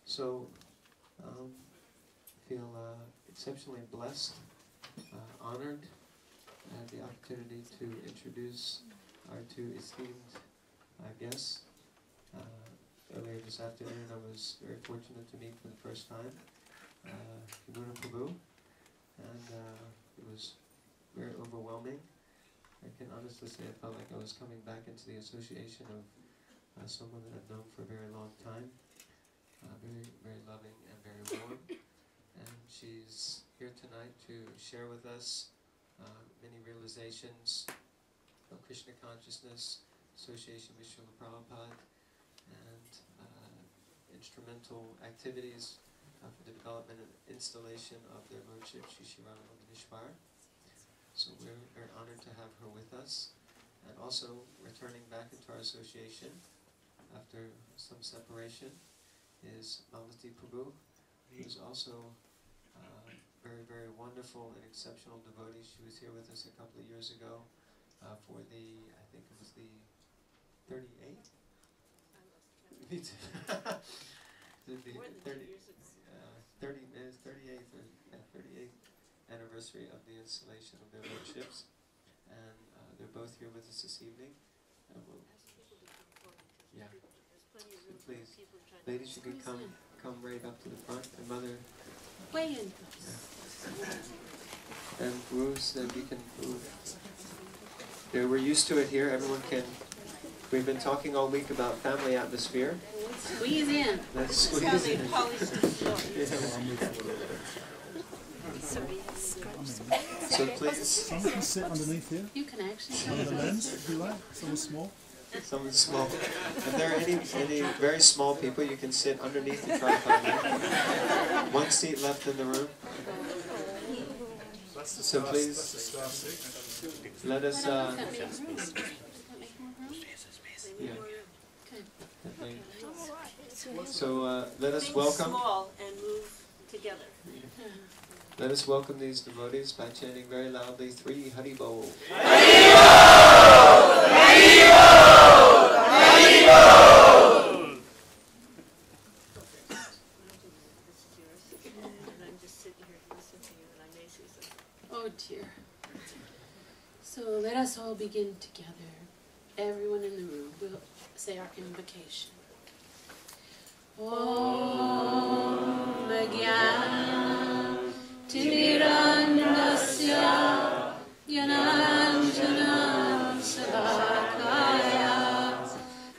So, feel exceptionally blessed, honored, and the opportunity to introduce our two esteemed guests. Earlier this afternoon, I was very fortunate to meet for the first time Yamuna Prabhu, and it was very overwhelming. I can honestly say I felt like I was coming back into the association of someone that I've known for a very long time, very, very loving and very warm. And she's here tonight to share with us many realizations of Krishna consciousness, association with Srila Prabhupada, and instrumental activities for the development and installation of their Lordship, Shri Radha Londonishvaras. So we're very honored to have her with us, and also returning back into our association after some separation is Malati Prabhu, who is also very, very wonderful and exceptional devotee. She was here with us a couple of years ago for the, I think it was the 38th? Me too. More than 2 years ago. 38th anniversary of the installation of their lordships. And they're both here with us this evening. And we'll, yeah. So please, ladies, you can come right up to the front. And Mother. Way in. Yeah. And Bruce, you can move. Yeah, we're used to it here. Everyone can. We've been talking all week about family atmosphere. Squeeze in. Let's squeeze in. So please. Someone can sit underneath here. You can actually. Under the lens, if you like. Someone small. Someone small. If there are any very small people, you can sit underneath the tripod. One seat left in the room. So please, let us. Yeah. So let us welcome. Small and move together. Let us welcome these devotees by chanting very loudly 3 Hari Bol. Hari Bol! Hari Bol! Hari Bol! I'm just sitting here to listen to you, and I may say something. Oh dear. So let us all begin together. Everyone in the room will say our invocation. Om Gyan Timirandasya Yananjanam Sabakaya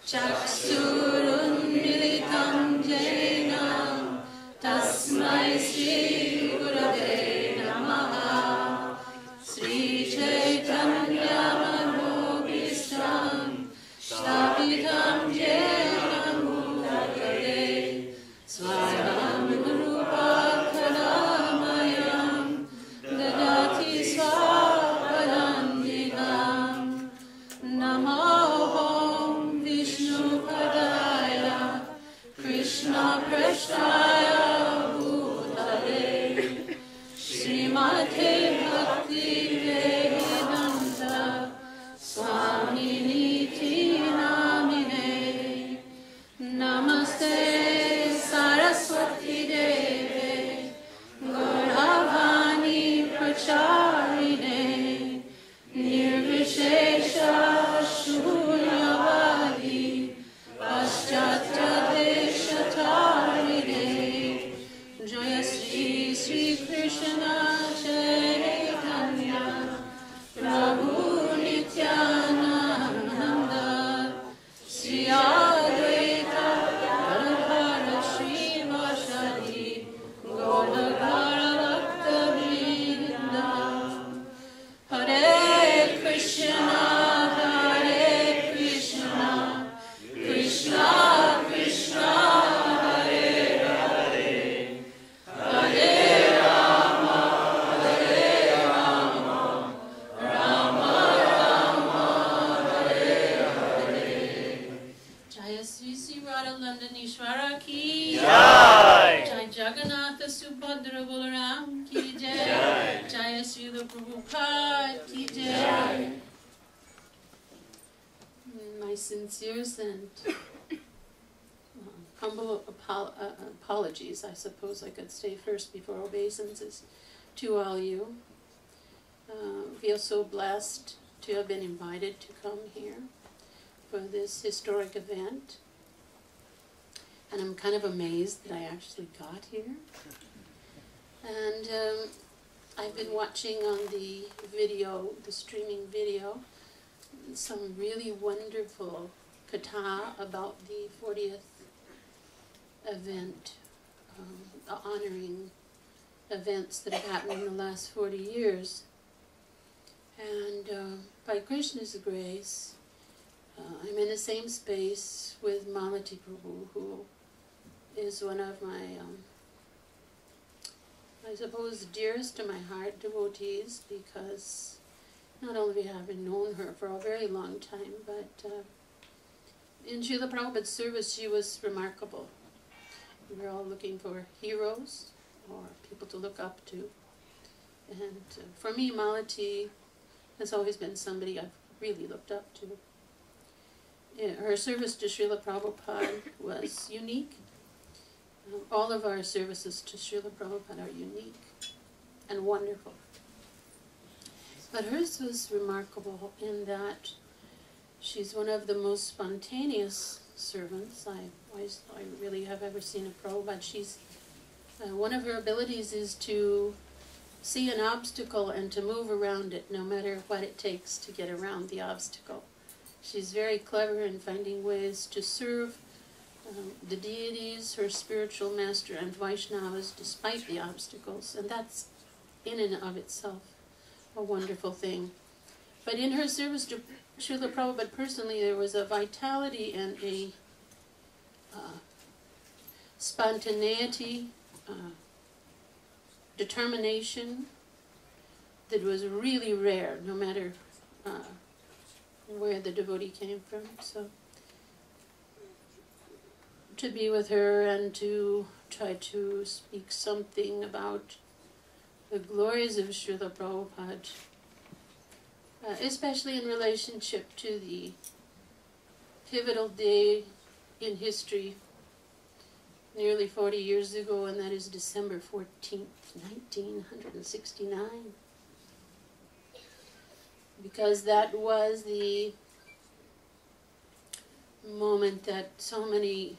Chaksurun Militam Jainam Tasmai Sri Gurave Namaha Sri Chaitanya Manobhishtam Stapitam Jena Mudakare Swaram Rupa Kadamayam Dadati Swapadam Digam Namo Vishnu Padaya Krishna Prasthaya Bhutale Srimate Bhakti Vedanta Swami Niti Namine Namaste Saraswati Deve Gauravani Pracharine Nirvishesha Shunyavadi Paschatya Deshatarine Jaya Sri Sri Krishna Chaitanya Prabhu Nityananda Sri Advaita Gadadhara Sri Vasadi Gaudhara Bhakta Vrinda Hare Krishna Hare Krishna Krishna Krishna Hare Hare Hare Rama Hare Rama Rama Rama Hare Hare Jaya Sri Sri Radha Londonishvaras ki Jai! Jai Jagannatha Subhadra Balaram ki Jai! Jaya Sri Prabhupada ki Jai! My sincerest and humble apologies, I suppose I could say first before obeisances, to all you. Feel so blessed to have been invited to come here for this historic event. And I'm kind of amazed that I actually got here. And I've been watching on the video, the streaming video, some really wonderful katha about the 40th event, honoring events that have happened in the last 40 years. And by Krishna's grace, I'm in the same space with Malati Prabhu, who is one of my, I suppose, dearest to my heart devotees, because not only have I known her for a very long time, but in Srila Prabhupada's service she was remarkable. We were all looking for heroes or people to look up to. And for me, Malati has always been somebody I've really looked up to. Her service to Srila Prabhupada was unique. All of our services to Srila Prabhupada are unique and wonderful. But hers was remarkable in that she's one of the most spontaneous servants I really have ever seen a Prabhupada. She's, one of her abilities is to see an obstacle and to move around it, no matter what it takes to get around the obstacle. She's very clever in finding ways to serve the deities, her spiritual master, and Vaishnavas despite the obstacles, and that's in and of itself a wonderful thing. But in her service to Srila Prabhupada personally, there was a vitality and a spontaneity, determination that was really rare, no matter where the devotee came from. So to be with her and to try to speak something about the glories of Srila Prabhupada, especially in relationship to the pivotal day in history nearly 40 years ago, and that is December 14th, 1969. Because that was the moment that so many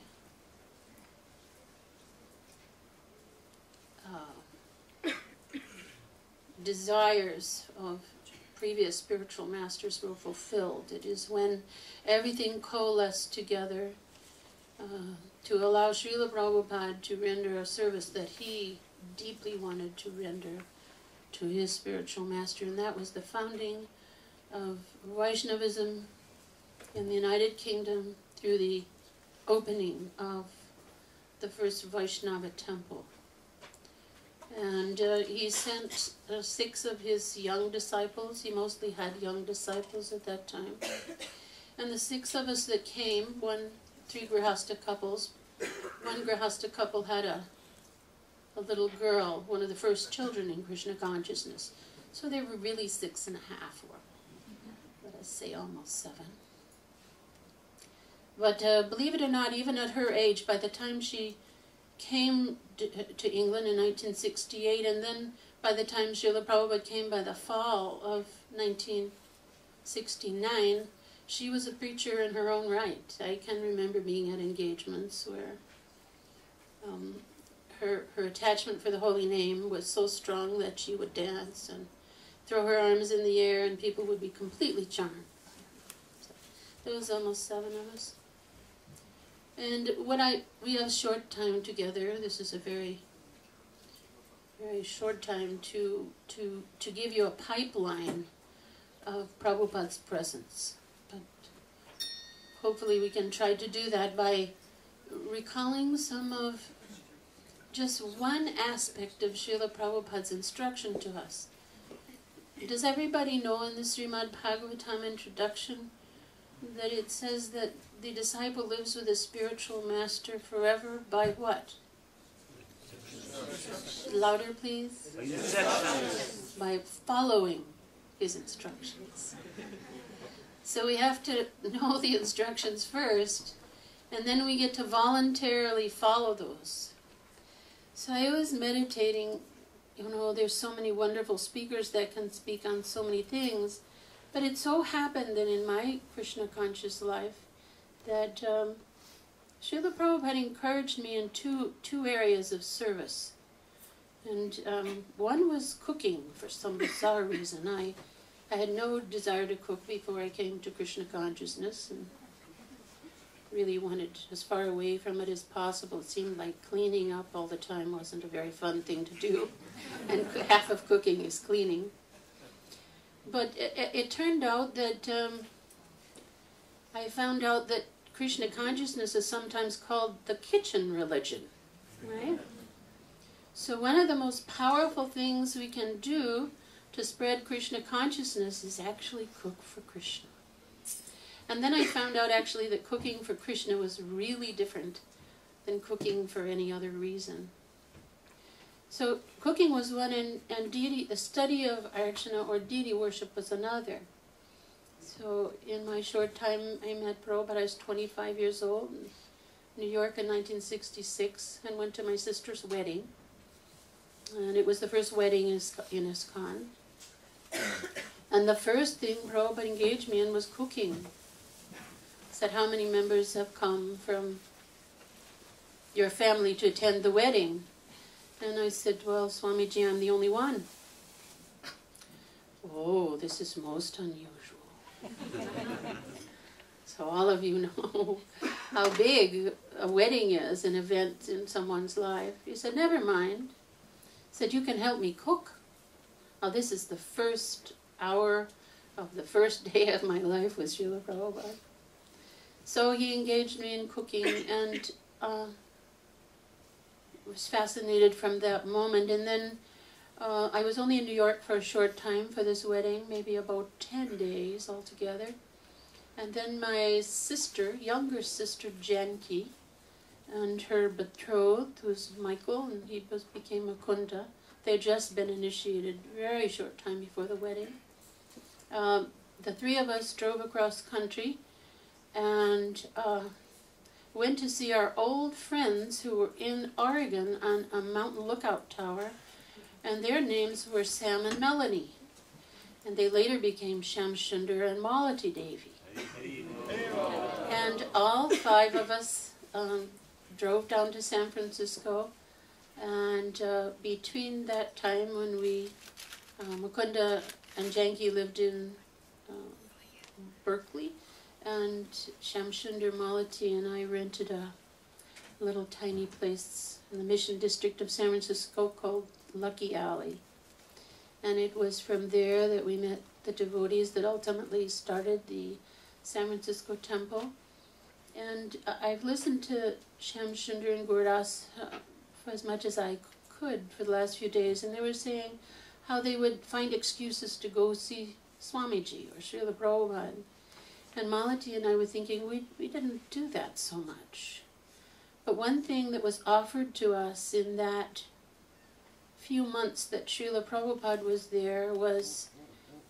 desires of previous spiritual masters were fulfilled. It is when everything coalesced together to allow Srila Prabhupada to render a service that he deeply wanted to render to his spiritual master, and that was the founding of Vaishnavism in the United Kingdom through the opening of the first Vaishnava temple. And he sent 6 of his young disciples. He mostly had young disciples at that time. And the 6 of us that came, 3 Grihastha couples, one Grihastha couple had a little girl, one of the first children in Krishna consciousness. So they were really 6 and a half, or let us say almost 7. But believe it or not, even at her age, by the time she came to England in 1968, and then by the time Srila Prabhupada came by the fall of 1969, she was a preacher in her own right. I can remember being at engagements where her attachment for the holy name was so strong that she would dance and throw her arms in the air and people would be completely charmed. So there was almost 7 of us. And we have a short time together. This is a very, very short time to give you a pipeline of Prabhupada's presence. But hopefully we can try to do that by recalling some of just one aspect of Srila Prabhupada's instruction to us. Does everybody know in the Srimad Bhagavatam introduction that it says that the disciple lives with his spiritual master forever by what? Louder, please. By following his instructions. So we have to know the instructions first, And then we get to voluntarily follow those. So I was meditating, you know, there's so many wonderful speakers that can speak on so many things, but it so happened that in my Krishna conscious life that Srila Prabhupada encouraged me in two areas of service. And one was cooking for some bizarre reason. I had no desire to cook before I came to Krishna consciousness, and really wanted as far away from it as possible. It seemed like cleaning up all the time wasn't a very fun thing to do, and half of cooking is cleaning. But it turned out that I found out that Krishna consciousness is sometimes called the kitchen religion, right? So one of the most powerful things we can do to spread Krishna consciousness is actually cook for Krishna. And then I found out actually that cooking for Krishna was really different than cooking for any other reason. So cooking was one, and deity, the study of Archana or deity worship was another. So in my short time I met Prabhupada, I was 25 years old in New York in 1966, and went to my sister's wedding. And it was the first wedding in ISKCON. And the first thing Prabhupada engaged me in was cooking. Said, how many members have come from your family to attend the wedding? And I said, well, Swamiji, I'm the only one. Oh, this is most unusual. So all of you know how big a wedding is, an event in someone's life. He said, never mind. He said, you can help me cook. Now this is the first hour of the first day of my life with Srila Prabhupada. So he engaged me in cooking, and was fascinated from that moment. And then I was only in New York for a short time for this wedding, maybe about 10 days altogether. And then my sister, younger sister Janki, and her betrothed, who's Michael, and he became a Kunda. They had just been initiated very short time before the wedding. The three of us drove across country and went to see our old friends who were in Oregon on a mountain lookout tower, and their names were Sam and Melanie. And they later became Shamshunder and Malati Devi. And all five of us drove down to San Francisco, and between that time when Mukunda and Janki lived in Berkeley, and Shamshunder, Malati, and I rented a little tiny place in the Mission District of San Francisco called Lucky Alley. And it was from there that we met the devotees that ultimately started the San Francisco Temple. And I've listened to Shamshunder and Gurdas for as much as I could for the last few days, and they were saying how they would find excuses to go see Swamiji or Srila Prabhupada. And Malati and I were thinking, we didn't do that so much. But one thing that was offered to us in that few months that Srila Prabhupada was there was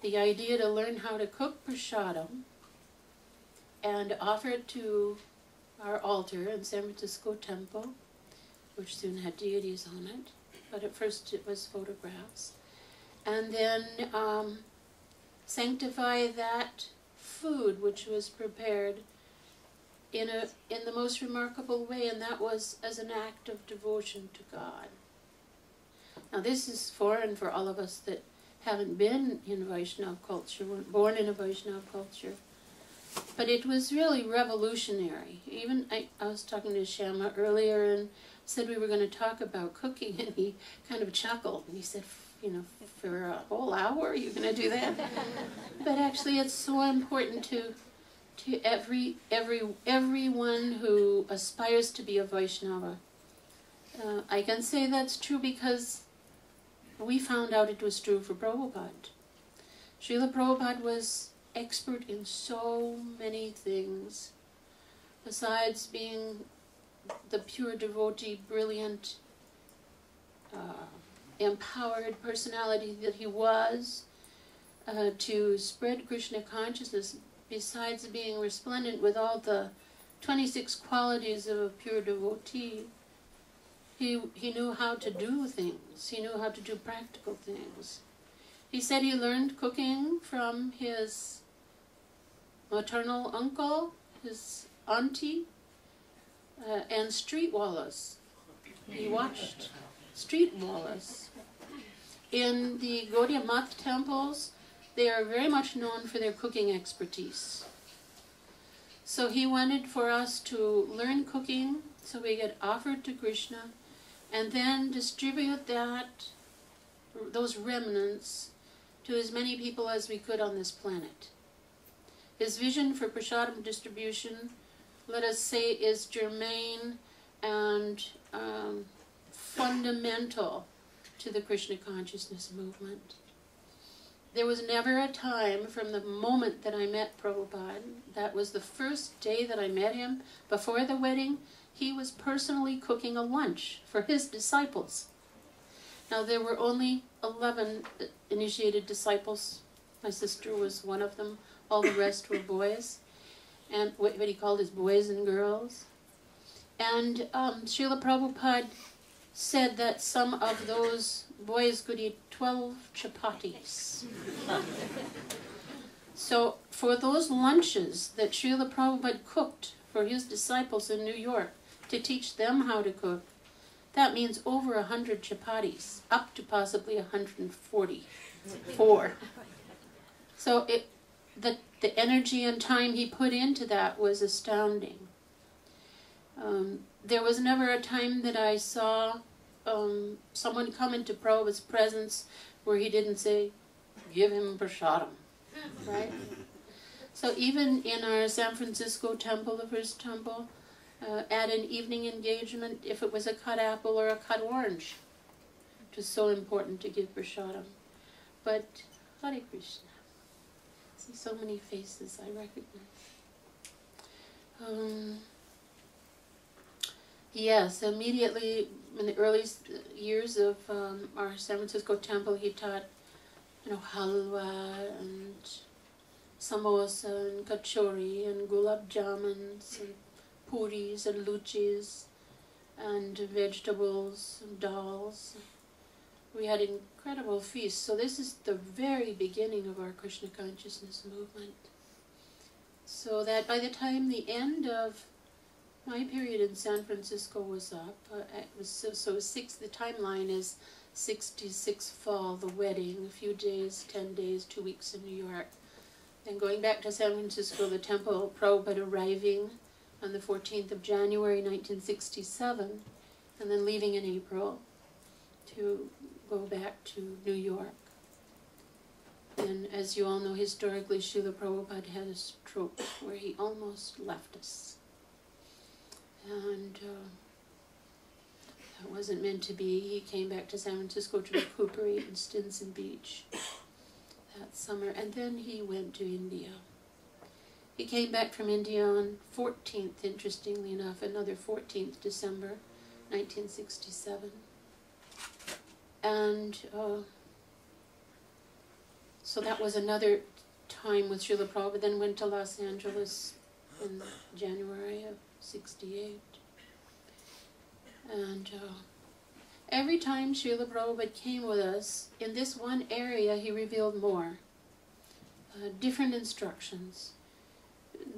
the idea to learn how to cook prasadam and offer it to our altar in San Francisco Temple, which soon had deities on it, but at first it was photographs. And then sanctify that food which was prepared in the most remarkable way, and that was as an act of devotion to God. Now this is foreign for all of us that haven't been in Vaishnava culture, weren't born in a Vaishnava culture. But it was really revolutionary. Even I was talking to Shama earlier and said we were going to talk about cooking, and he kind of chuckled and he said, you know, for a whole hour you're going to do that? But actually it's so important to everyone who aspires to be a Vaishnava. I can say that's true because we found out it was true for Prabhupada. Srila Prabhupada was expert in so many things. Besides being the pure devotee, brilliant, empowered personality that he was, to spread Krishna consciousness, besides being resplendent with all the 26 qualities of a pure devotee, he knew how to do things. He knew how to do practical things. He said he learned cooking from his maternal uncle, his auntie, and street wallas. He watched street wallas. In the Gaudiya Math temples, they are very much known for their cooking expertise. So he wanted for us to learn cooking so we get offered to Krishna and then distribute those remnants to as many people as we could on this planet. His vision for prasadam distribution, let us say, is germane and fundamental to the Krishna consciousness movement. There was never a time from the moment that I met Prabhupada, that was the first day that I met him, before the wedding, he was personally cooking a lunch for his disciples. Now there were only 11 initiated disciples. My sister was one of them. All the rest were boys, and what he called his boys and girls. And Srila Prabhupada said that some of those boys could eat 12 chapatis. So for those lunches that Srila Prabhupada cooked for his disciples in New York to teach them how to cook, that means over 100 chapatis, up to possibly 144. So the energy and time he put into that was astounding. There was never a time that I saw someone come into Prabhupada's presence where he didn't say, give him prasadam, right? So even in our San Francisco temple, the first temple, at an evening engagement, if it was a cut apple or a cut orange, it was so important to give prasadam. But Hare Krishna. I see so many faces I recognize. Yes, immediately in the early years of our San Francisco temple, he taught, halwa and samosa and kachori and gulab jamans and puris and luchis and vegetables and dals. We had incredible feasts. So this is the very beginning of our Krishna consciousness movement. So that by the time the end of my period in San Francisco was up, the timeline is 66 fall, the wedding, a few days, 10 days, 2 weeks in New York. Then going back to San Francisco, the temple, Prabhupada arriving on the 14th of January 1967, and then leaving in April to go back to New York. And as you all know, historically, Srila Prabhupada had a stroke where he almost left us. And that wasn't meant to be. He came back to San Francisco to recuperate in Stinson Beach that summer, and then he went to India. He came back from India on 14th, interestingly enough, another 14th December 1967. And so that was another time with Srila Prabhupada. Then went to Los Angeles in January of 68. And every time Srila Prabhupada came with us, in this one area he revealed more. Different instructions.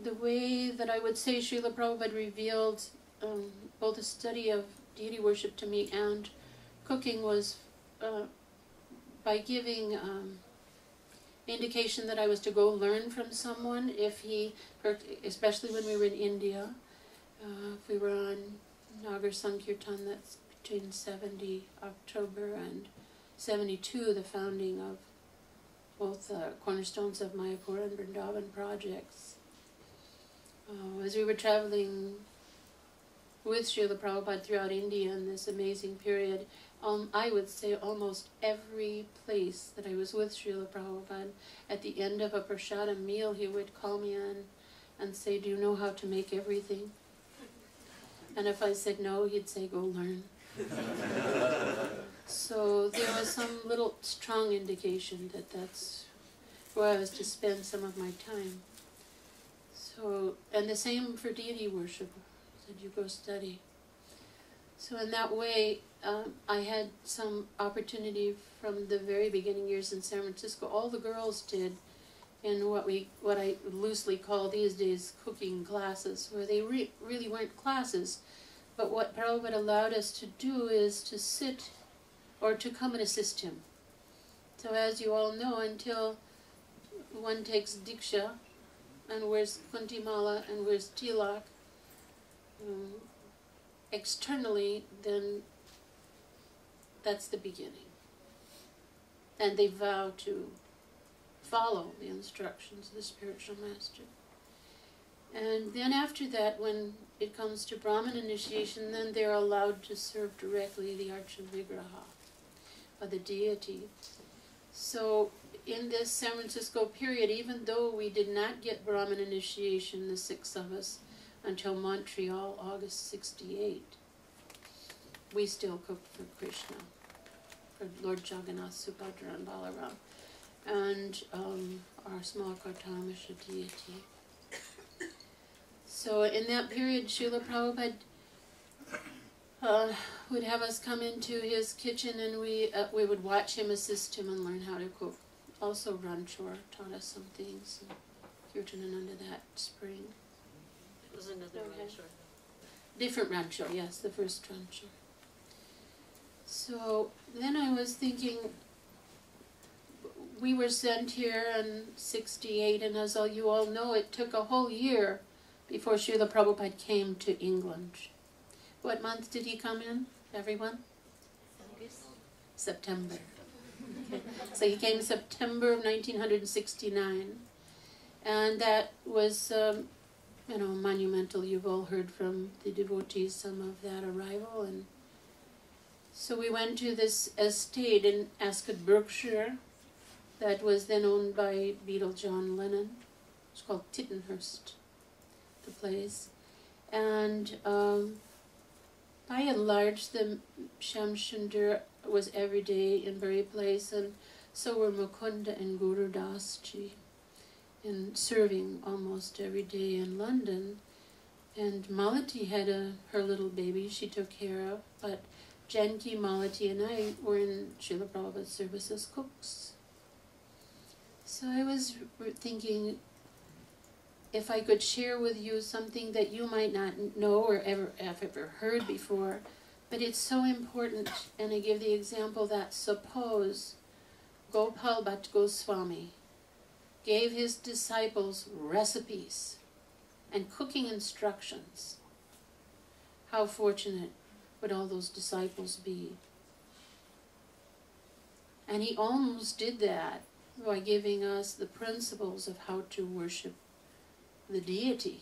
The way that I would say Srila Prabhupada revealed both a study of deity worship to me and cooking was by giving indication that I was to go learn from someone if he, especially when we were in India, if we were on Nagar Sankirtan, that's between 70 October and 72, the founding of both cornerstones of Mayapur and Vrindavan projects. As we were traveling with Srila Prabhupada throughout India in this amazing period, I would say almost every place that I was with Srila Prabhupada, at the end of a prasadam meal, he would call me in and say, do you know how to make everything? And if I said no, he'd say, go learn. So there was some little strong indication that that's where I was to spend some of my time. So, and the same for deity worship, that you go study. So in that way, I had some opportunity from the very beginning years in San Francisco. All the girls did in what I loosely call these days cooking classes, where they really weren't classes, but what Prabhupada allowed us to do is to sit or to come and assist him. So as you all know, until one takes Diksha and wears Kuntimala and wears Tilak, externally, then that's the beginning. And they vow to follow the instructions of the spiritual master. And then after that, when it comes to Brahman initiation, then they're allowed to serve directly the Archa Vigraha, or the deity. So in this San Francisco period, even though we did not get Brahman initiation, the 6 of us, until Montreal, August 68, we still cooked for Krishna, for Lord Jagannath, Subhadra, and Balaram, and our small Kartamisha deity. So in that period, Srila Prabhupada would have us come into his kitchen, and we would watch him, assist him, and learn how to cook. Also Ranchor taught us some things, and Kirtanananda that spring. It was another Ranchor. Different Ranchor, yes, the first Ranchor. So then I was thinking, we were sent here in 68, and as you all know, it took a whole year before Srila Prabhupada came to England. What month did he come in, everyone? September. Okay. So he came in September of 1969, and that was, monumental. You've all heard from the devotees some of that arrival, and so we went to this estate in Ascot, Berkshire, that was then owned by Beatle John Lennon. It's called Tittenhurst, the place. And by and large, the Shamshunder was every day in Bury Place, and so were Mukunda and Guru Dasji, in serving almost every day in London. And Malati had her little baby she took care of, but Janki, Malati, and I were in Srila Prabhupada's service as cooks. So I was thinking, if I could share with you something that you might not know or have ever heard before, but it's so important, and I give the example that suppose Gopal Bhatt Goswami gave his disciples recipes and cooking instructions. How fortunate would all those disciples be? And he almost did that by giving us the principles of how to worship the deity.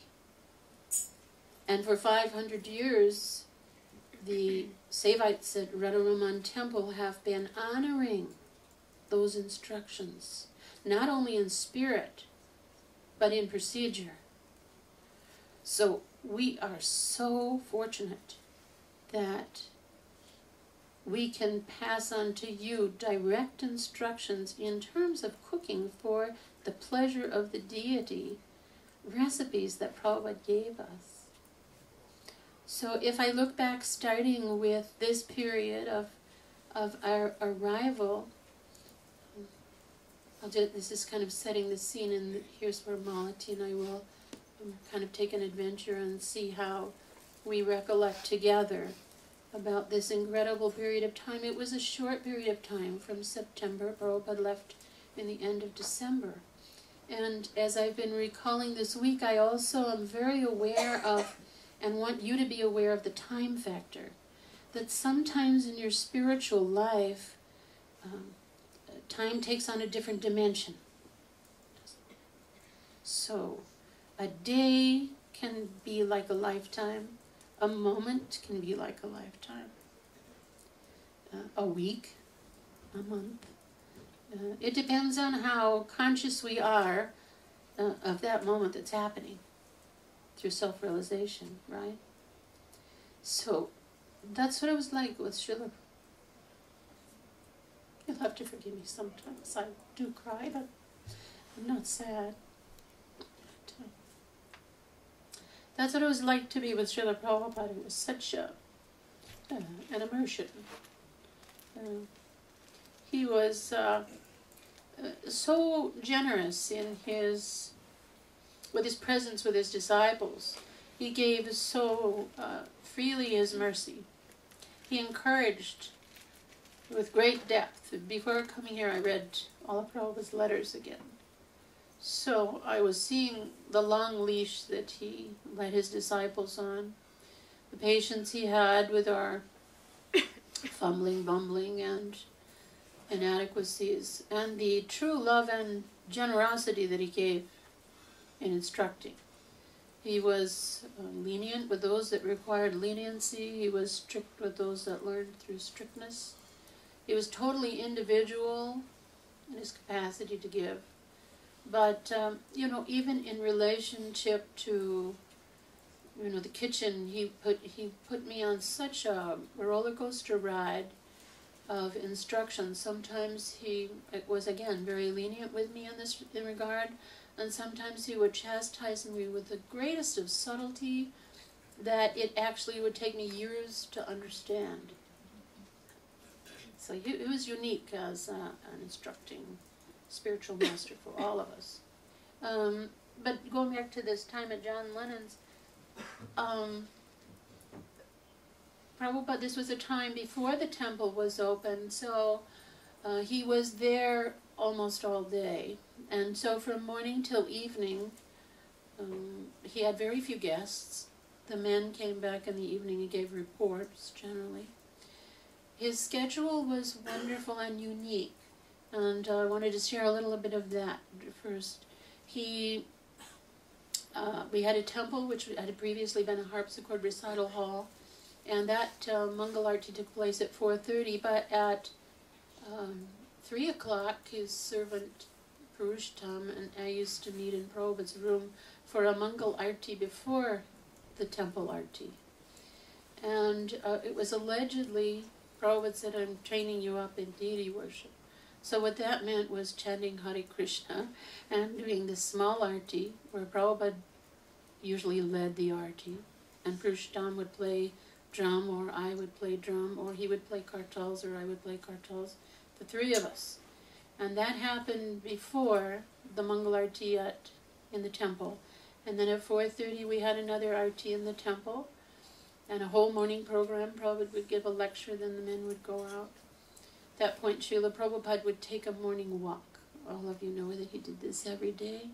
And for 500 years, the Sevites at Radharaman Temple have been honoring those instructions, not only in spirit, but in procedure. So we are so fortunate that we can pass on to you direct instructions in terms of cooking for the pleasure of the deity, recipes that Prabhupada gave us. So if I look back, starting with this period of our arrival, this is kind of setting the scene, and here's where Malati and I will kind of take an adventure and see how we recollect together about this incredible period of time. It was a short period of time from September. Prabhupada left in the end of December. And as I've been recalling this week, I also am very aware of, and want you to be aware of, the time factor. That sometimes in your spiritual life, time takes on a different dimension. So, a day can be like a lifetime. A moment can be like a lifetime. A week, a month. It depends on how conscious we are of that moment that's happening through self-realization, right? So that's what it was like with Srila. You'll have to forgive me sometimes. I do cry, but I'm not sad. That's what it was like to be with Srila Prabhupada. It was such an immersion. He was so generous in with his presence with his disciples. He gave so freely his mercy. He encouraged with great depth. Before coming here, I read all of Prabhupada's letters again. So I was seeing the long leash that he led his disciples on, the patience he had with our fumbling, bumbling, and inadequacies, and the true love and generosity that he gave in instructing. He was lenient with those that required leniency. He was strict with those that learned through strictness. He was totally individual in his capacity to give. But, even in relationship to, the kitchen, he put me on such a roller coaster ride of instruction. Sometimes he was, again, very lenient with me in regard, and sometimes he would chastise me with the greatest of subtlety that it actually would take me years to understand. So he was unique as an instructing spiritual master for all of us. But going back to this time at John Lennon's, Prabhupada, this was a time before the temple was open, so he was there almost all day. And so from morning till evening, he had very few guests. The men came back in the evening and gave reports, generally. His schedule was wonderful and unique. And I wanted to share a little bit of that first. We had a temple which had previously been a harpsichord recital hall, and that Mangal Arti took place at 4:30. But at 3 o'clock, his servant Purushottam and I used to meet in Prabhupada's room for a Mangal Arti before the temple Arti. And it was allegedly, Prabhupada said, "I'm training you up in deity worship." So what that meant was chanting Hare Krishna and doing the small arti, where Prabhupada usually led the arti, and Purushottam would play drum, or I would play drum, or he would play kartals, or I would play kartals, the three of us. And that happened before the Mangal Arti in the temple. And then at 4:30 we had another arti in the temple, and a whole morning program. Prabhupada would give a lecture, then the men would go out. At that point, Srila Prabhupada would take a morning walk. All of you know that he did this every day.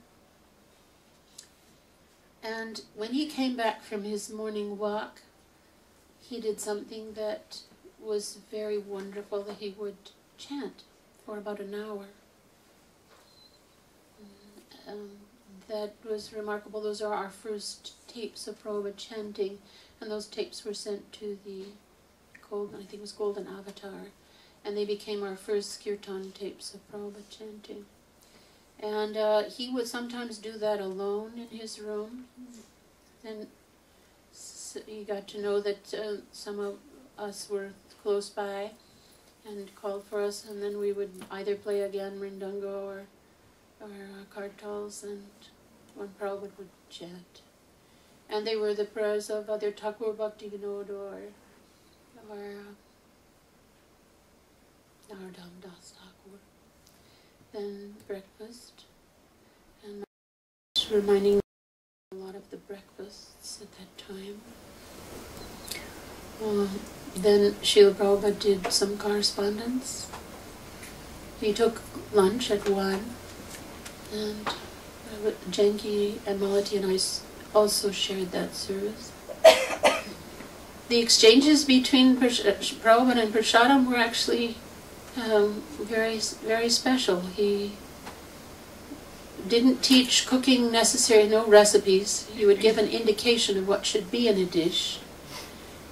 And when he came back from his morning walk, he did something that was very wonderful, that he would chant for about an hour. That was remarkable. Those are our first tapes of Prabhupada chanting, and those tapes were sent to the Golden Avatar. And they became our first kirtan tapes of Prabhupada chanting. And he would sometimes do that alone in his room. Then he got to know that some of us were close by and called for us, and then we would either play again Mridanga or kartals, and one Prabhupada would chant. And they were the prayers of either Thakur Bhakti Vinod or Narodam Das Thakur. Then breakfast, and reminding me a lot of the breakfasts at that time. Then Srila Prabhupada did some correspondence. He took lunch at 1, and Janki and Malati and I also shared that service. The exchanges between Prabhupada and Prasadam were actually very, very special. He didn't teach cooking necessarily, no recipes. He would give an indication of what should be in a dish,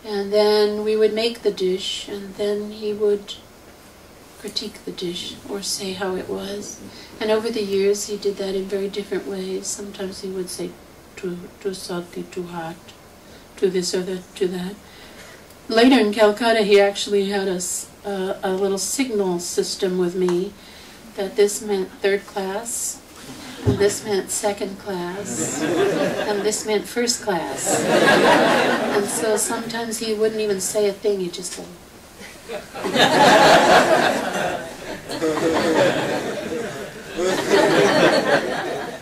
and then we would make the dish, and then he would critique the dish or say how it was. And over the years he did that in very different ways. Sometimes he would say too salty, too hot, to this or to that. Later in Calcutta he actually had a little signal system with me that this meant third class, and this meant second class, and this meant first class. And so sometimes he wouldn't even say a thing, he'd just go.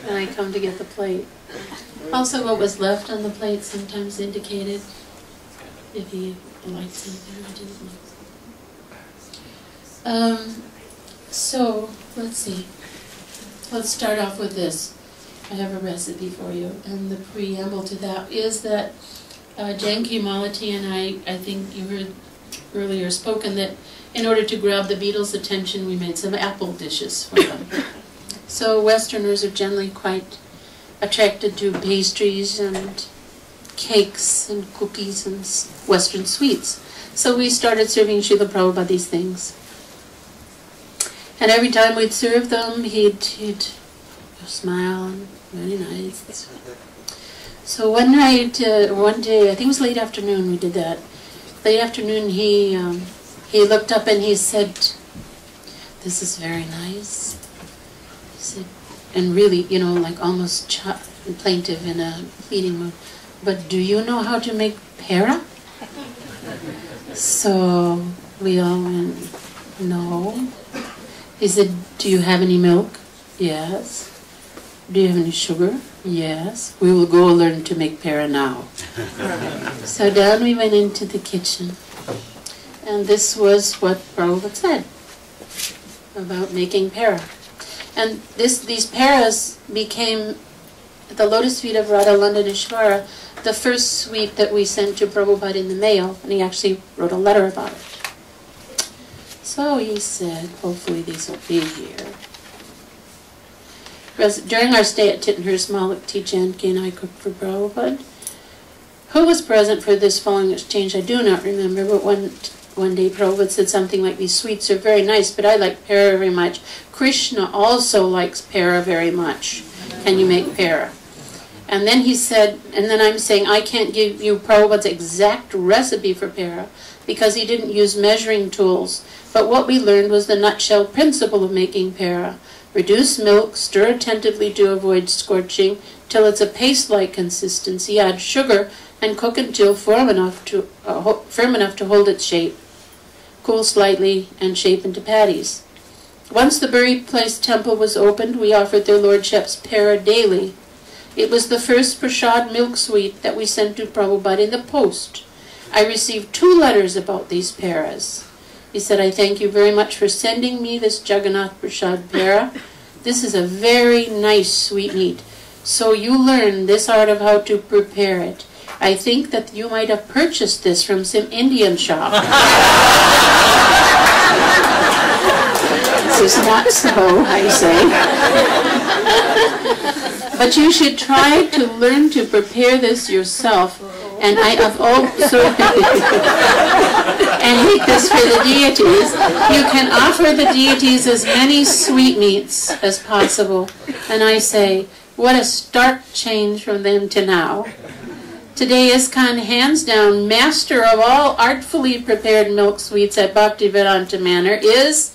And I come to get the plate. Also, what was left on the plate sometimes indicated if he liked something or didn't like. So, let's see. Let's start off with this. I have a recipe for you, and the preamble to that is that Janki, Malati, and I think you heard earlier spoken that in order to grab the Beatles' attention, we made some apple dishes for them. So Westerners are generally quite attracted to pastries and cakes and cookies and Western sweets. So we started serving Srila Prabhupada these things. And every time we'd serve them, he'd smile and very nice. So one night, one day, I think it was late afternoon we did that. Late afternoon he looked up and he said, "This is very nice." He said, and really, you know, like almost plaintive in a pleading mood. "But do you know how to make pera?" So we all went, "No." He said, "Do you have any milk?" "Yes." "Do you have any sugar?" "Yes." "We will go learn to make pera now." So down we went into the kitchen. And this was what Prabhupada said about making pera. And these peras became the lotus feet of Radha Londonishvara, the first sweet that we sent to Prabhupada in the mail, and he actually wrote a letter about it. So he said, hopefully these will be here. During our stay at Tittenhurst, Malati, Janki, and I cooked for Prabhupada. Who was present for this following exchange, I do not remember, but one day Prabhupada said something like, "These sweets are very nice, but I like pera very much. Krishna also likes pera very much. Can you make pera?" And then he said, and then I'm saying, I can't give you Prabhupada's exact recipe for pera because he didn't use measuring tools. But what we learned was the nutshell principle of making pera. Reduce milk, stir attentively to avoid scorching till it's a paste-like consistency. Add sugar and cook until firm enough to hold its shape. Cool slightly and shape into patties. Once the buried place temple was opened, we offered their lordships pera daily. It was the first prasad milk sweet that we sent to Prabhupada in the post. I received 2 letters about these peras. He said, "I thank you very much for sending me this Jagannath Prasad pera. This is a very nice sweetmeat. So you learn this art of how to prepare it. I think that you might have purchased this from some Indian shop." This is not so, I say. "But you should try to learn to prepare this yourself. And I have also and make this for the deities. You can offer the deities as many sweetmeats as possible." And I say, what a stark change from then to now. Today, ISKCON, hands down, master of all artfully prepared milk sweets at Bhaktivedanta Manor is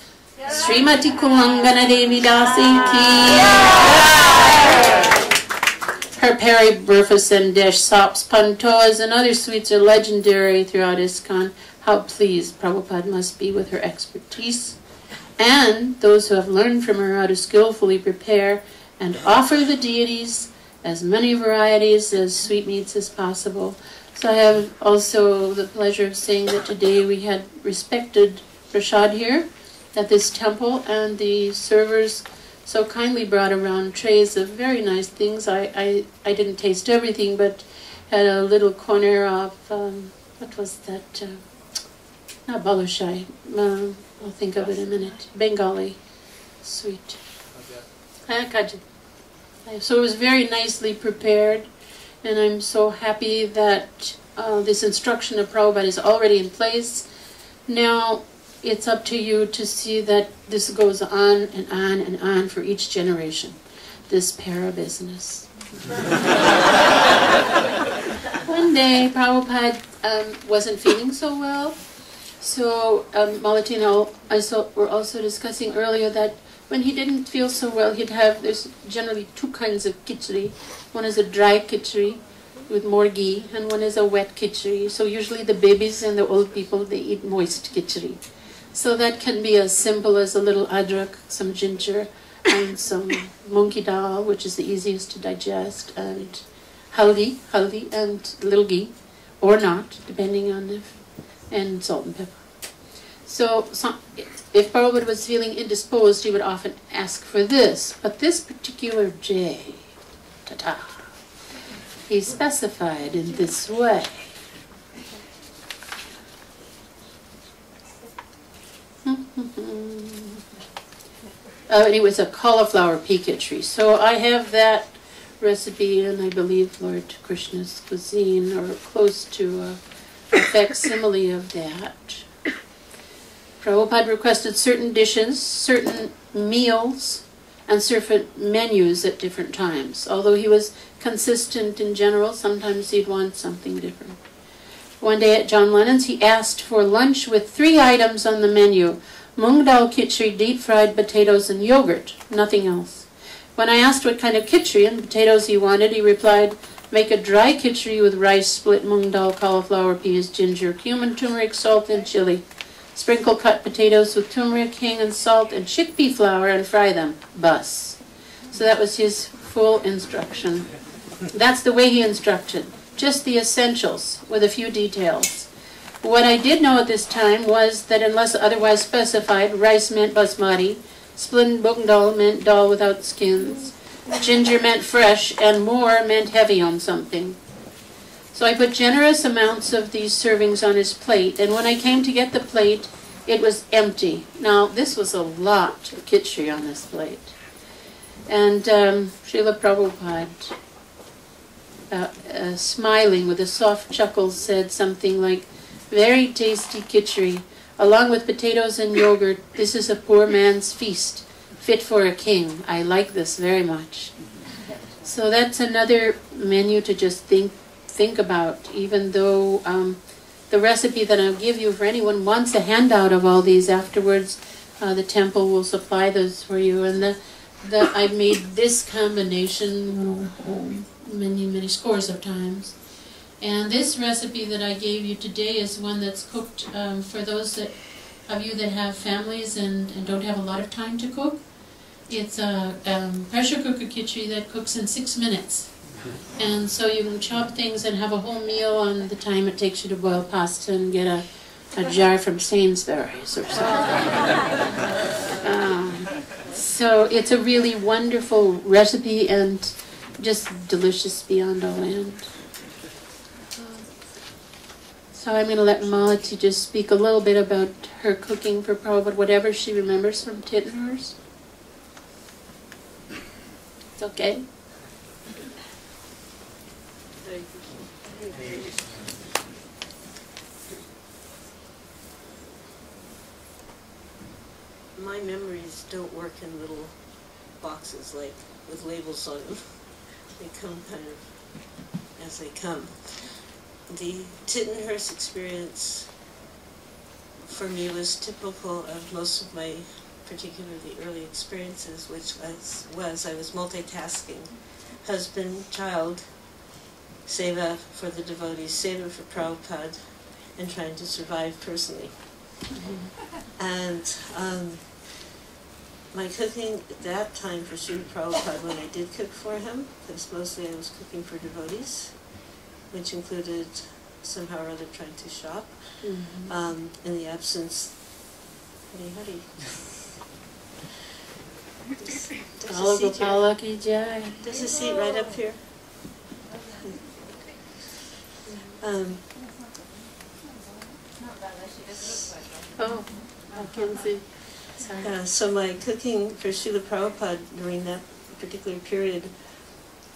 Srimati Kulangana Devi Dasi Ki. Her Peri Burfas and Desh Sops, Pantoas, and other sweets are legendary throughout ISKCON. How pleased Prabhupada must be with her expertise, and those who have learned from her how to skillfully prepare and offer the deities as many varieties as sweetmeats as possible. So I have also the pleasure of saying that today we had respected prasad here at this temple, and the servers so kindly brought around trays of very nice things. I didn't taste everything, but had a little corner of, what was that? Not balushai. I'll think of it in a minute. Bengali sweet. Kaju. So it was very nicely prepared, and I'm so happy that this instruction of Prabhupada is already in place. Now, it's up to you to see that this goes on and on and on for each generation, this para business. One day, Prabhupada wasn't feeling so well, so Malati and I were also discussing earlier that when he didn't feel so well, there's generally two kinds of khichdi. One is a dry khichdi with more ghee, and one is a wet khichdi. So usually the babies and the old people, they eat moist khichdi. So that can be as simple as a little adrak, some ginger, and some moongi dal, which is the easiest to digest, and haldi, and a little ghee, or not, depending on and salt and pepper. So if Prabhupada was feeling indisposed, he would often ask for this. But this particular day, he specified in this way. And it was a cauliflower pea khichdi. So I have that recipe in, I believe, Lord Krishna's cuisine, or close to a facsimile of that. Prabhupada requested certain dishes, certain meals, and certain menus at different times. Although he was consistent in general, sometimes he'd want something different. One day at John Lennon's, he asked for lunch with 3 items on the menu: mung dal khichdi, deep-fried potatoes, and yogurt, nothing else. When I asked what kind of khichdi and potatoes he wanted, he replied, make a dry khichdi with rice, split mung dal, cauliflower, peas, ginger, cumin, turmeric, salt, and chili. Sprinkle cut potatoes with turmeric, hing, and salt, and chickpea flour, and fry them. Bus. So that was his full instruction. That's the way he instructed. Just the essentials with a few details. What I did know at this time was that unless otherwise specified, rice meant basmati, split mung dal meant dal without skins, ginger meant fresh, and more meant heavy on something. So I put generous amounts of these servings on his plate, and when I came to get the plate, it was empty. Now, this was a lot of khichdi on this plate. And Srila Prabhupada, smiling with a soft chuckle, said something like, very tasty khichdi, along with potatoes and yogurt. This is a poor man's feast, fit for a king. I like this very much. So that's another menu to just think about, even though the recipe that I'll give you, for anyone wants a handout of all these afterwards, the temple will supply those for you. And I've made this combination many scores of times. And this recipe that I gave you today is one that's cooked for those of you that have families and don't have a lot of time to cook. It's a pressure cooker khichdi that cooks in 6 minutes. And so you can chop things and have a whole meal on the time it takes you to boil pasta and get a jar from Sainsbury's or something. So it's a really wonderful recipe and just delicious beyond all end. So I'm going to let Malati just speak a little bit about her cooking for Prabhupada, whatever she remembers from Tittenhurst. It's okay. My memories don't work in little boxes like with labels on them. They come kind of as they come. The Tittenhurst experience for me was typical of most of my particularly early experiences, which was I was multitasking. Husband, child, seva for the devotees, seva for Prabhupada, and trying to survive personally. And my cooking at that time for Srila Prabhupada, when I did cook for him, because mostly I was cooking for devotees, which included somehow or other trying to shop, in the absence. Howdy. There's a seat right up here. Oh, I can see. So my cooking for Srila Prabhupada during that particular period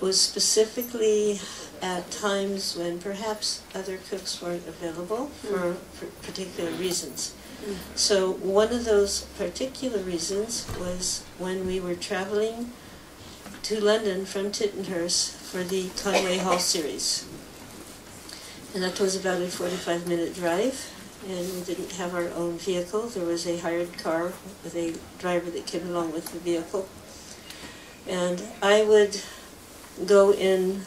was specifically at times when perhaps other cooks weren't available for particular reasons. So one of those particular reasons was when we were traveling to London from Tittenhurst for the Conway Hall series. And that was about a 45-minute drive. and we didn't have our own vehicle. There was a hired car with a driver that came along with the vehicle. And I would go in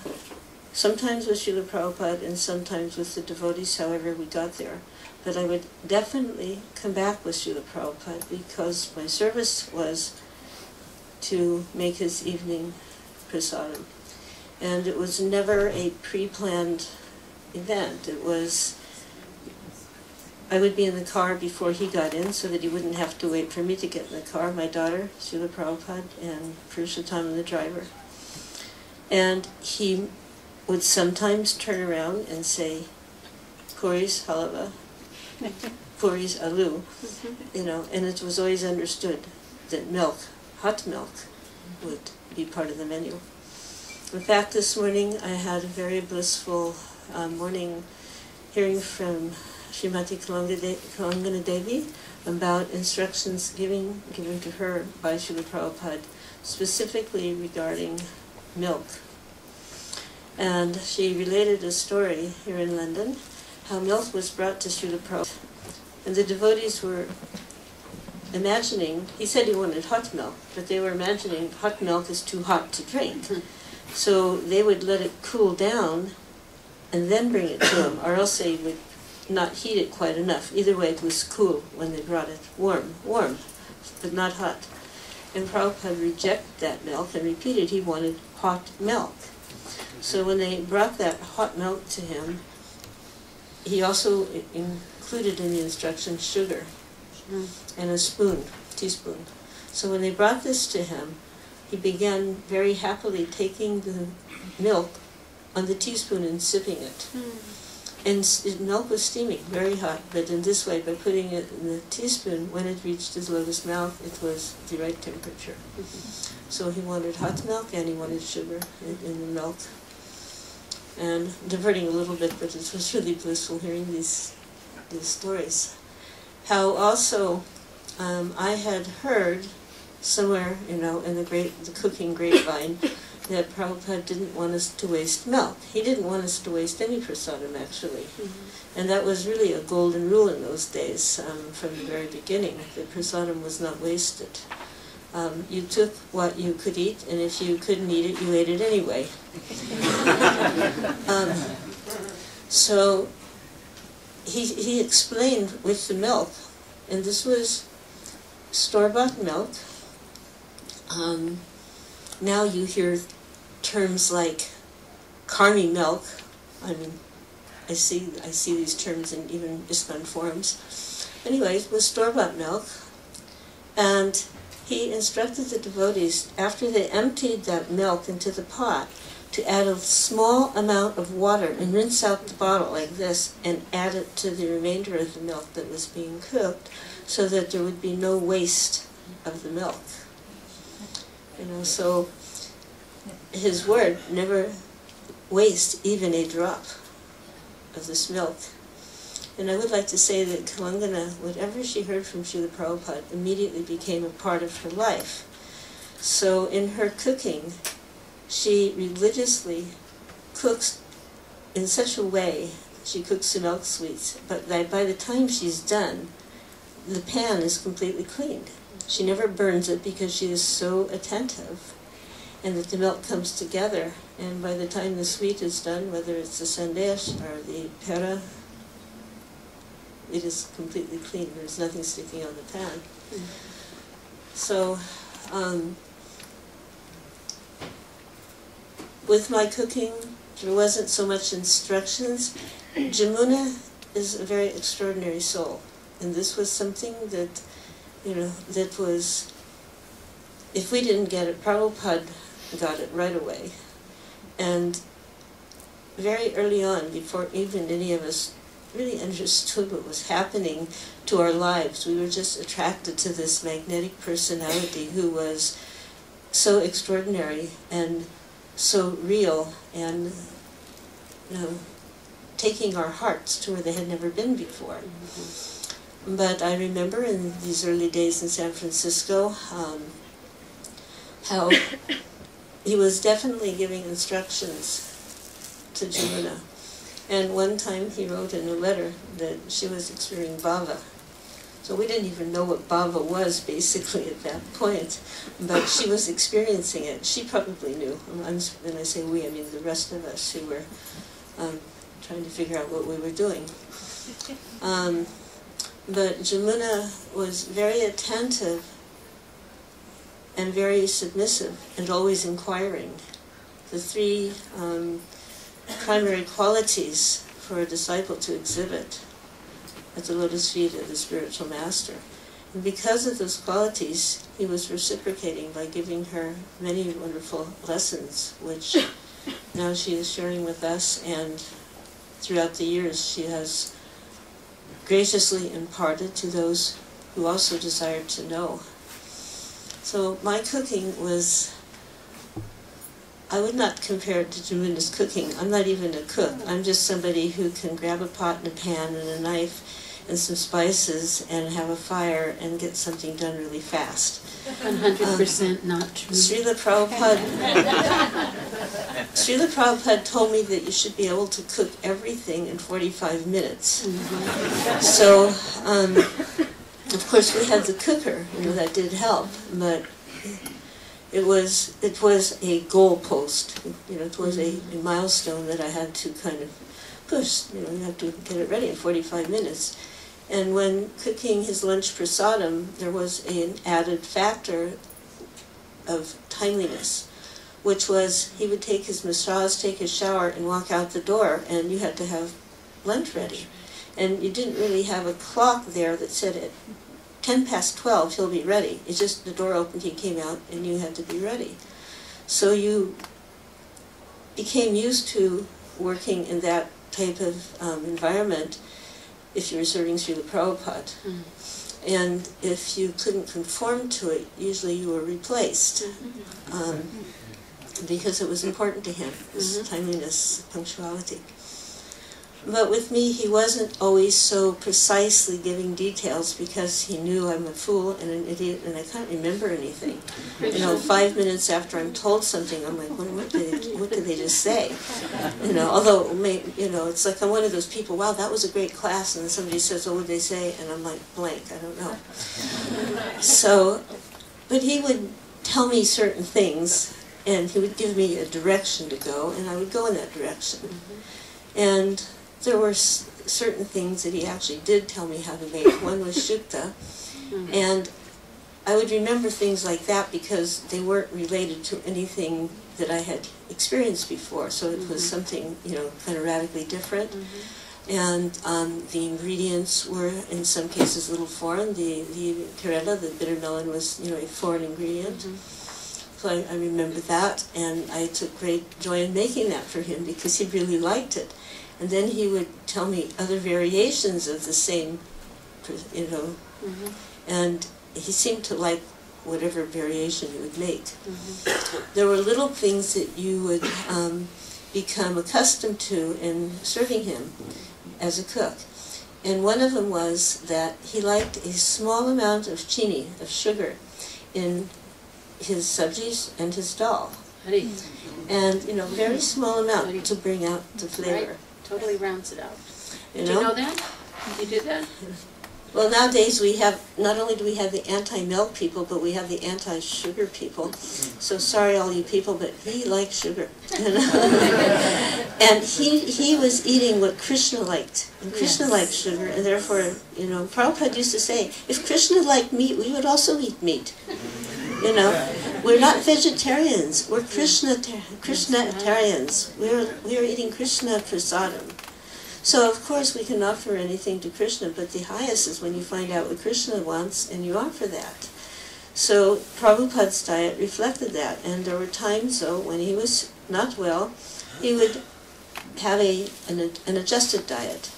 sometimes with Srila Prabhupada and sometimes with the devotees, however we got there. But I would definitely come back with Srila Prabhupada because my service was to make his evening prasadam. And it was never a pre-planned event. It was, I would be in the car before he got in so that he wouldn't have to wait for me to get in the car, my daughter, Srila Prabhupada, and Purushottam, the driver. And he would sometimes turn around and say, Puris halava, Puris alu, and it was always understood that milk, hot milk, would be part of the menu. In fact, this morning I had a very blissful morning hearing from Srimati Kalangana Devi about instructions given to her by Srila Prabhupada, specifically regarding milk. And she related a story here in London, how milk was brought to Srila Prabhupada. And the devotees were imagining, he said he wanted hot milk, but they were imagining hot milk is too hot to drink. So they would let it cool down and then bring it to him, or else they would not heat it quite enough. Either way, it was cool when they brought it. Warm, but not hot. And Prabhupada rejected that milk and repeated he wanted hot milk. So when they brought that hot milk to him, he also included in the instructions sugar and a teaspoon. So when they brought this to him, he began very happily taking the milk on the teaspoon and sipping it. And milk was steaming, very hot, but in this way, by putting it in the teaspoon, when it reached his lotus mouth, it was the right temperature. So he wanted hot milk and he wanted sugar in the milk. And diverting a little bit, but it was really blissful hearing these stories. How also I had heard somewhere, in the cooking grapevine, that Prabhupada didn't want us to waste milk. He didn't want us to waste any prasadam, actually. And that was really a golden rule in those days, from the very beginning. The prasadam was not wasted. You took what you could eat, and if you couldn't eat it, you ate it anyway. So he explained with the milk, and this was store-bought milk. Now you hear terms like Carmi milk. I mean, I see these terms in even ISKCON forums. Anyway, it was store-bought milk, and he instructed the devotees, after they emptied that milk into the pot, to add a small amount of water and rinse out the bottle like this and add it to the remainder of the milk that was being cooked, so that there would be no waste of the milk. So his word, never waste even a drop of this milk. And I would like to say that Kalangana, whatever she heard from Srila Prabhupada, immediately became a part of her life. So in her cooking, she religiously cooks in such a way, she cooks the milk sweets, but by the time she's done, the pan is completely cleaned. She never burns it because she is so attentive, and that the milk comes together, and by the time the sweet is done, whether it's the sandesh or the pera, it is completely clean. There's nothing sticking on the pan. So, with my cooking, there wasn't so much instructions. Yamuna is a very extraordinary soul, and this was something that, that was, if we didn't get it, Prabhupada got it right away. And very early on, before even any of us really understood what was happening to our lives, we were just attracted to this magnetic personality who was so extraordinary and so real, and taking our hearts to where they had never been before. But I remember in these early days in San Francisco, how he was definitely giving instructions to Yamuna. And one time he wrote in a letter that she was experiencing bhava. So we didn't even know what bhava was basically at that point, but she was experiencing it. She probably knew. When I say we, I mean the rest of us who were trying to figure out what we were doing. But Yamuna was very attentive and very submissive and always inquiring. The three primary qualities for a disciple to exhibit at the lotus feet of the spiritual master. And because of those qualities, he was reciprocating by giving her many wonderful lessons, which now she is sharing with us, and throughout the years she has graciously imparted to those who also desired to know. So my cooking was, I would not compare it to Yamuna's cooking. I'm not even a cook. I'm just somebody who can grab a pot and a pan and a knife and some spices and have a fire and get something done really fast. 100% not true. Srila Prabhupada told me that you should be able to cook everything in 45 minutes. Mm-hmm. So, of course, we had the cooker, that did help, but it was a goalpost. It was a milestone that I had to kind of push. You have to get it ready in 45 minutes. And when cooking his lunch prasadam, there was an added factor of timeliness, which was he would take his massage, take his shower, and walk out the door, and you had to have lunch ready. And you didn't really have a clock there that said at 10 past 12 he'll be ready. It's just the door opened, he came out, and you had to be ready. So you became used to working in that type of environment if you were serving Srila Prabhupada. Mm. And if you couldn't conform to it, usually you were replaced. Because it was important to him, this timeliness, punctuality. But with me, he wasn't always so precisely giving details because he knew I'm a fool and an idiot and I can't remember anything. 5 minutes after I'm told something, I'm like, what did they just say? Although, it's like I'm one of those people, wow, that was a great class, and then somebody says, what would they say? And I'm like, blank, I don't know. So, but he would tell me certain things, and he would give me a direction to go, and I would go in that direction. And there were certain things that he actually did tell me how to make. One was shukta, and I would remember things like that because they weren't related to anything that I had experienced before. So it was something, kind of radically different. And the ingredients were, in some cases, a little foreign. The karela, the bitter melon, was, a foreign ingredient. So I remember that, and I took great joy in making that for him because he really liked it. And then he would tell me other variations of the same, and he seemed to like whatever variation you would make. There were little things that you would become accustomed to in serving him as a cook. And one of them was that he liked a small amount of chini, of sugar, in his sabjis and his dal. And, very small amount to bring out the flavor. Right. Totally rounds it out. Did you know that? You did that? Well, nowadays we have, not only do we have the anti-milk people, but we have the anti-sugar people. So sorry all you people, but he liked sugar. And he was eating what Krishna liked. And Krishna liked sugar, and therefore, Prabhupada used to say, if Krishna liked meat, we would also eat meat. We're not vegetarians. We're Krishnatarians. We are eating Krishna prasadam. So of course we can offer anything to Krishna, but the highest is when you find out what Krishna wants and you offer that. So Prabhupada's diet reflected that, and there were times though when he was not well, he would have an adjusted diet,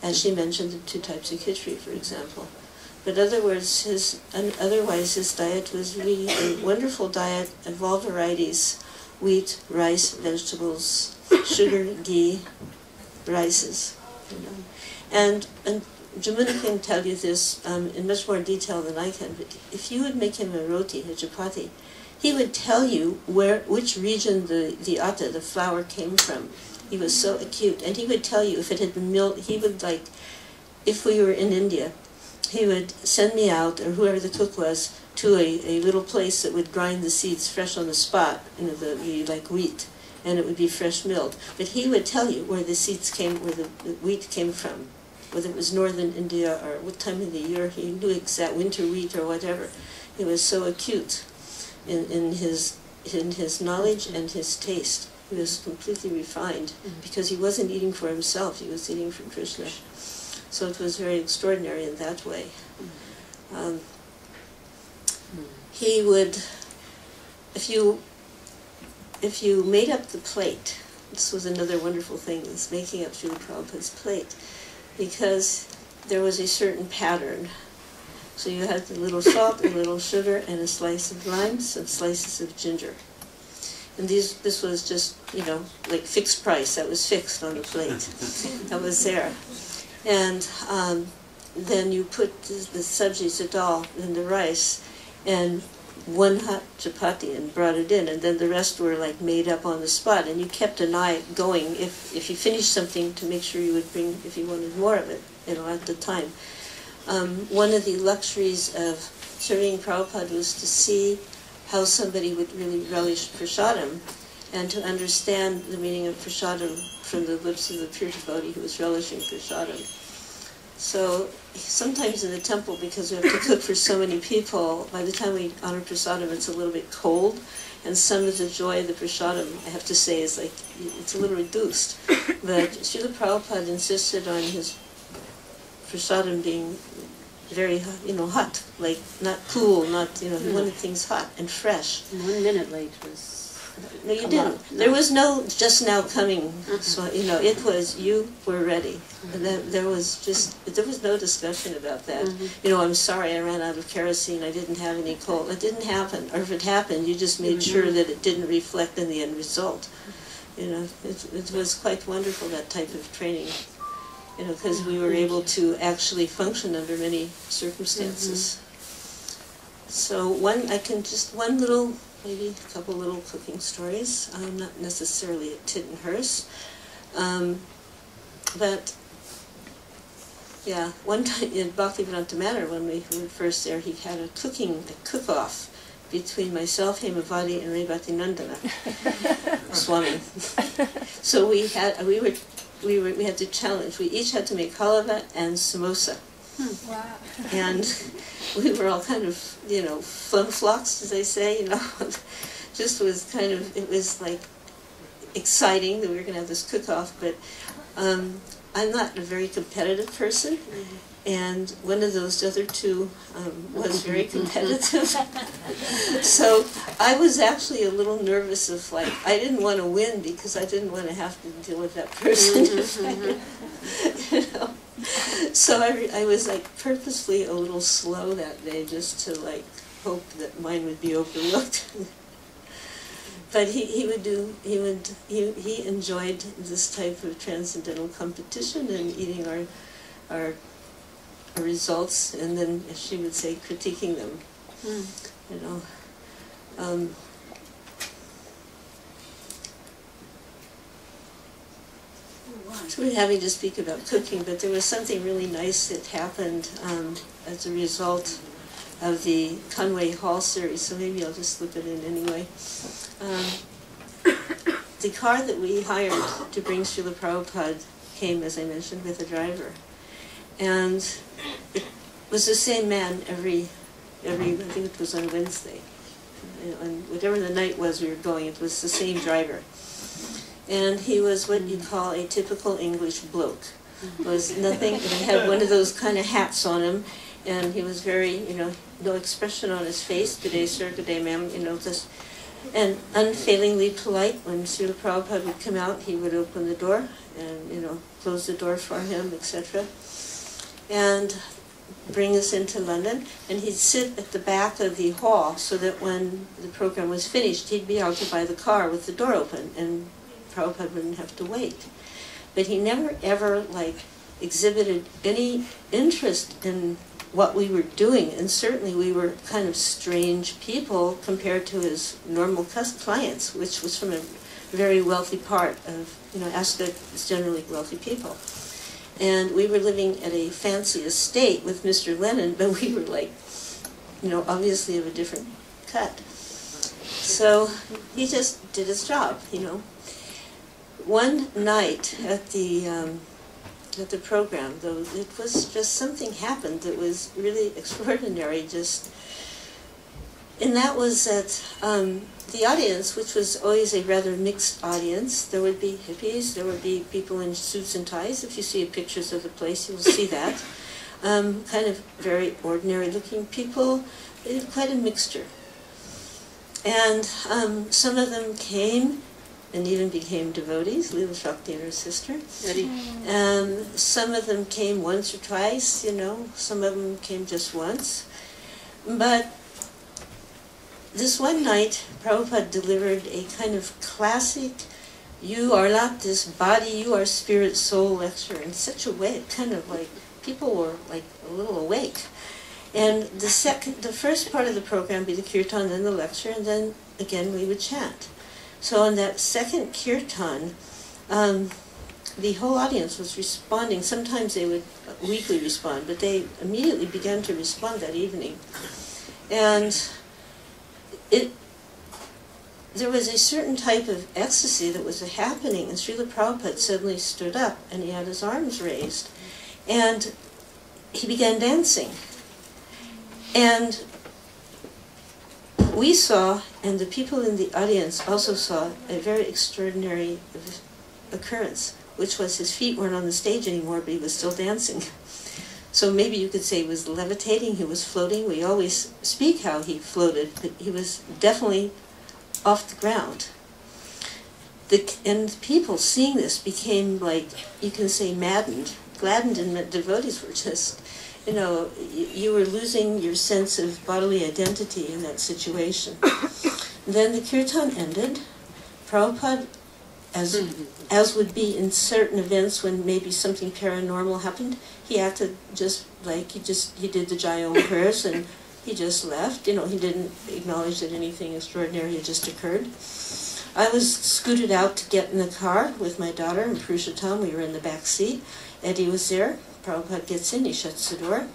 as she mentioned the 2 types of khichdi, for example. But otherwise his diet was really a wonderful diet of all varieties: wheat, rice, vegetables, sugar, ghee, rices. And Yamuna can tell you this in much more detail than I can, but if you would make him a roti, a chapati, he would tell you which region the atta, the flour, came from. He was so acute, and he would tell you if it had been milled. He would, like, if we were in India, he would send me out, or whoever the cook was, to a little place that would grind the seeds fresh on the spot, like wheat, and it would be fresh milled. But he would tell you where the seeds came, where the wheat came from, whether it was northern India or what time of the year. He knew exact winter wheat or whatever. He was so acute in his knowledge and his taste. He was completely refined because he wasn't eating for himself. He was eating for Krishna. So it was very extraordinary in that way. He would, if you made up the plate, this was another wonderful thing, this making up Srila Prabhupada's plate, because there was a certain pattern. So you had a little salt, a little sugar, and a slice of lime, some slices of ginger. And this was just, like fixed price. That was fixed on the plate. That was there. And then you put the sabjis, the dal, and the rice, and one hot chapati and brought it in. And then the rest were like made up on the spot. And you kept an eye going if you finished something to make sure you would bring, if you wanted more of it, at the time. One of the luxuries of serving Prabhupada was to see how somebody would really relish prasadam, and to understand the meaning of prasadam from the lips of the pure devotee who was relishing prasadam. So sometimes in the temple, because we have to cook for so many people, by the time we honor prasadam, it's a little bit cold, and some of the joy of the prasadam, I have to say, is like, it's a little reduced. But Srila Prabhupada insisted on his prasadam being very, hot, like not cool, not, he wanted things hot and fresh. 1 minute late was... No, you didn't. No. There was no just now coming. So, it was, you were ready. And there was no discussion about that. I'm sorry, I ran out of kerosene, I didn't have any coal. It didn't happen. Or if it happened, you just made sure that it didn't reflect in the end result. It was quite wonderful, that type of training. Because we were able to actually function under many circumstances. So one little, maybe a couple little cooking stories. Not necessarily at Tittenhurst. But, yeah, one time in Bhaktivedanta Manor, when we were first there, he had a cook-off between myself, Hemavati, and Rebhatinandana Swami. So we had to challenge. We each had to make halava and samosa. Wow. And we were all kind of, flumflux, as they say, Just was kind of, it was like exciting that we were going to have this cook-off, but I'm not a very competitive person, and one of those other two was very competitive. So I was actually a little nervous of, like, I didn't want to win because I didn't want to have to deal with that person. So I was, like, purposely a little slow that day just to, like, hope that mine would be overlooked. But he enjoyed this type of transcendental competition and eating our results, and then, as she would say, critiquing them. So we're having to speak about cooking, but there was something really nice that happened as a result of the Conway Hall series, so maybe I'll just slip it in anyway. The car that we hired to bring Srila Prabhupada came, as I mentioned, with a driver. And it was the same man every I think it was on Wednesday. And whatever the night was we were going, it was the same driver. And he was what you call a typical English bloke. Was nothing, and he had one of those kind of hats on him, and he was very, no expression on his face. Good day, sir, good day, ma'am, just, and unfailingly polite. When Srila Prabhupada would come out, he would open the door and, close the door for him, etc. And bring us into London, and he'd sit at the back of the hall so that when the program was finished, he'd be out to buy the car with the door open, and Prabhupada wouldn't have to wait. But he never ever, exhibited any interest in what we were doing, and certainly we were kind of strange people compared to his normal clients, which was from a very wealthy part of, Ashta is generally wealthy people. And we were living at a fancy estate with Mr. Lennon, but we were like, obviously of a different cut. So he just did his job, One night at the program, though, it was just something happened that was really extraordinary. And that was that the audience, which was always a rather mixed audience, there would be hippies, there would be people in suits and ties. If you see pictures of the place, you will see that. Kind of very ordinary-looking people, quite a mixture. And some of them came and even became devotees, Leela Shakti and her sister. Some of them came once or twice, some of them came just once. But this one night, Prabhupada delivered a kind of classic, you are not this body, you are spirit, soul lecture in such a way, kind of like, people were like a little awake. And the first part of the program would be the kirtan, then the lecture, and then again we would chant. So in that second kirtan, the whole audience was responding. Sometimes they would weakly respond, but they immediately began to respond that evening. And there was a certain type of ecstasy that was happening, and Srila Prabhupada suddenly stood up and he had his arms raised, and he began dancing. And we saw, and the people in the audience also saw, a very extraordinary occurrence, which was his feet weren't on the stage anymore, but he was still dancing. So maybe you could say he was levitating, he was floating. We always speak how he floated, but he was definitely off the ground. And people seeing this became like, you can say maddened, gladdened, and devotees were just, you were losing your sense of bodily identity in that situation. Then the kirtan ended. Prabhupada, as would be in certain events when maybe something paranormal happened, he acted just like he did the Jayom prayers and he just left. He didn't acknowledge that anything extraordinary had just occurred. I was scooted out to get in the car with my daughter and Purushottam. We were in the back seat. Eddie was there. Prabhupada gets in, he shuts the door.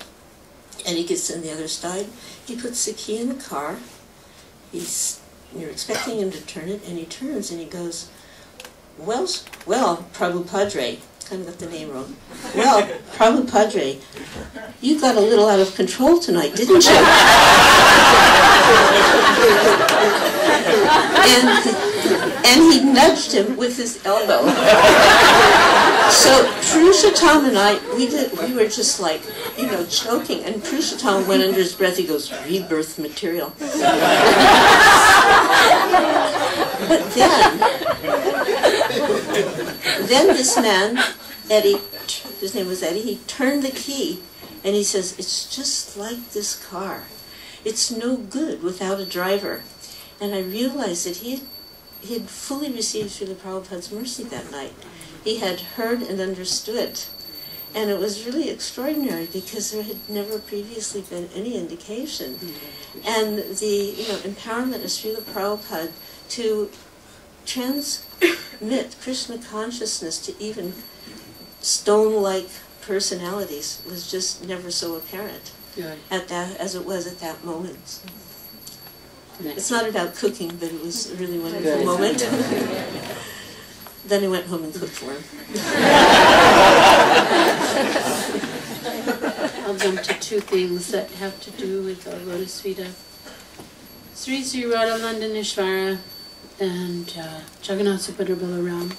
Eddie gets in the other side. He puts the key in the car. You're expecting him to turn it, and he turns and he goes, well, Prabhupadre, kind of got the name wrong. Well, Prabhupadre, you got a little out of control tonight, didn't you? and he nudged him with his elbow. So Purushottam and I, we were just like, choking. And Purushottam went under his breath. He goes, rebirth material. But then this man, Eddie, his name was Eddie, he turned the key and he says, it's just like this car. It's no good without a driver. And I realized that he had fully received Srila Prabhupada's mercy that night. He had heard and understood. And it was really extraordinary because there had never previously been any indication. And the empowerment of Srila Prabhupada to transmit Krishna consciousness to even stone-like personalities was just never so apparent as it was at that moment. It's not about cooking, but it was a really wonderful moment. Then I went home and cooked for him. I'll jump to two things that have to do with our Lord.Siva. Sri Sri Radha Londonishvara and Jagannath Subhadra Balaram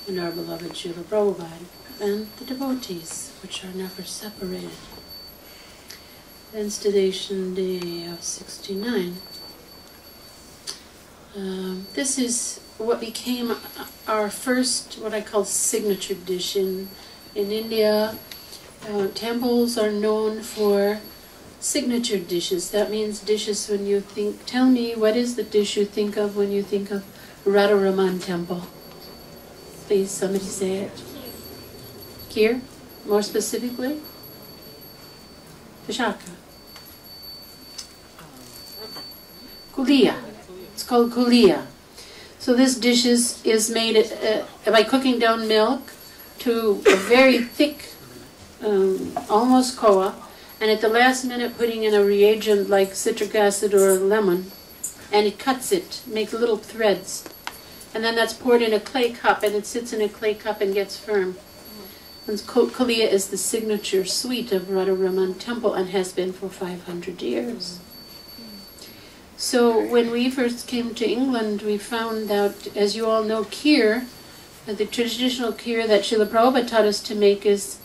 and our beloved Srila Prabhupada and the devotees, which are never separated. Installation day of 69. This is what became our first, what I call signature dish in India. Temples are known for signature dishes. That means dishes when you think, tell me, what is the dish you think of when you think of Radharaman temple? Please, somebody say it. Here, more specifically? Vishaka. Kuliya. It's called kuliya. So this dish is made by cooking down milk to a very thick, almost koa, and at the last minute putting in a reagent like citric acid or lemon, and it cuts it, makes little threads. And then that's poured in a clay cup, and it sits in a clay cup and gets firm. And Kalia is the signature sweet of Radharaman Temple and has been for 500 years. So when we first came to England, we found out, as you all know, kheer, the traditional kheer that Srila Prabhupada taught us to make is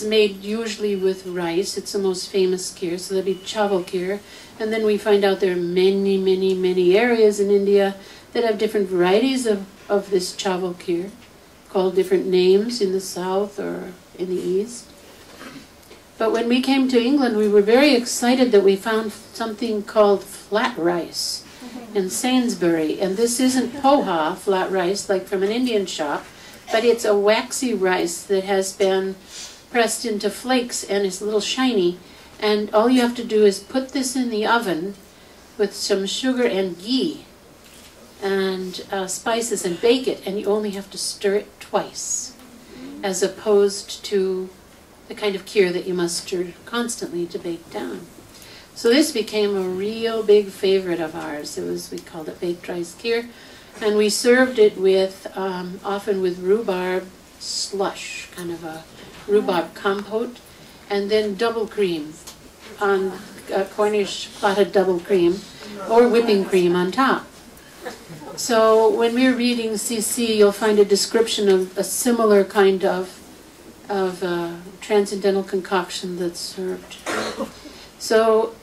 made usually with rice. It's the most famous kheer, so that'd be chawal kheer. And then we find out there are many, many, many areas in India that have different varieties of this chawal kheer, called different names in the south or in the east. But when we came to England, we were very excited that we found something called flat rice in Sainsbury. And this isn't poha, flat rice, like from an Indian shop, but it's a waxy rice that has been pressed into flakes and is a little shiny. And all you have to do is put this in the oven with some sugar and ghee and spices and bake it, and you only have to stir it twice, as opposed to the kind of kheer that you must stir constantly to bake down. So this became a real big favorite of ours. We called it baked rice kheer, and we served it with, often with rhubarb slush, kind of a rhubarb compote, and then double cream on Cornish clotted double cream, or whipping cream on top. So when we're reading CC, you'll find a description of a similar kind of transcendental concoction that's served. So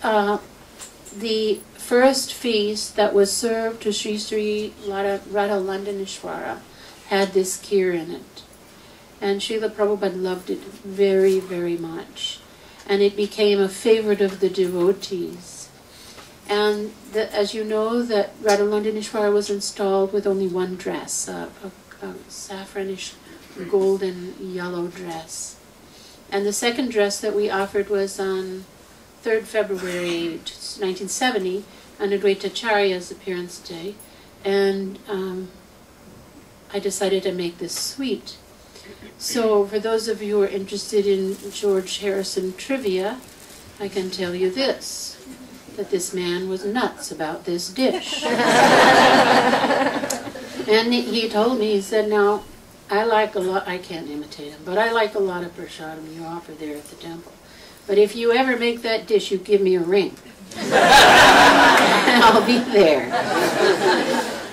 the first feast that was served to Sri Sri Radha Londonishvara had this kheer in it. And Srila Prabhupada loved it very, very much. And it became a favorite of the devotees. And as you know, that Radha Londonishvara was installed with only one dress, a saffronish golden yellow dress. And the second dress that we offered was on 3rd February 1970, on Advaitacharya's appearance day. And I decided to make this sweet. So for those of you who are interested in George Harrison trivia, I can tell you this, that this man was nuts about this dish. And he told me, he said, now, I like a lot, I can't imitate him, but I like a lot of prasadam you offer there at the temple. But if you ever make that dish, you give me a ring. And I'll be there.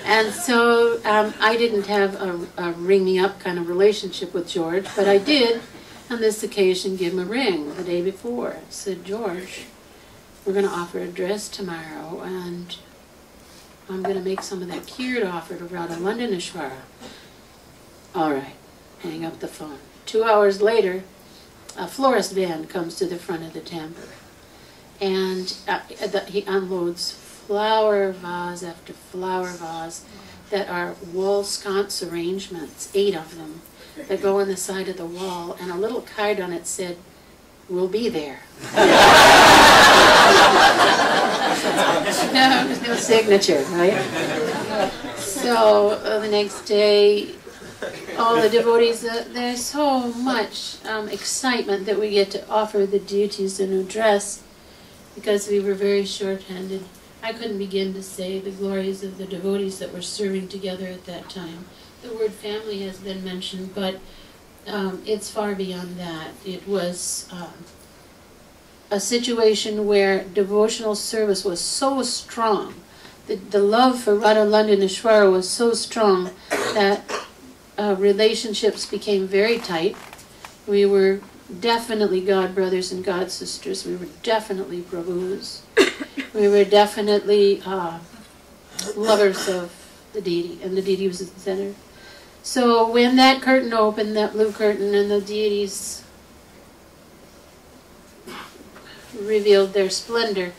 And so I didn't have a ring-me-up kind of relationship with George, but I did, on this occasion, give him a ring the day before. I said, George, we're going to offer a dress tomorrow, and I'm going to make some of that kheer to offer to Radha Londonishvara. All right, hang up the phone. 2 hours later, a florist van comes to the front of the temple, and he unloads flower vase after flower vase that are wall sconce arrangements, 8 of them, that go on the side of the wall, and a little card on it said, "We'll be there." No signature, right? So the next day, all the devotees, there's so much excitement that we get to offer the deities a new dress, because we were very short-handed. I couldn't begin to say the glories of the devotees that were serving together at that time. The word family has been mentioned, but it's far beyond that. It was a situation where devotional service was so strong, the love for Radha Londonishvara was so strong that relationships became very tight. We were definitely God brothers and God sisters. We were definitely Prabhus. We were definitely lovers of the deity, and the deity was at the center. So when that curtain opened, that blue curtain, and the deities revealed their splendor,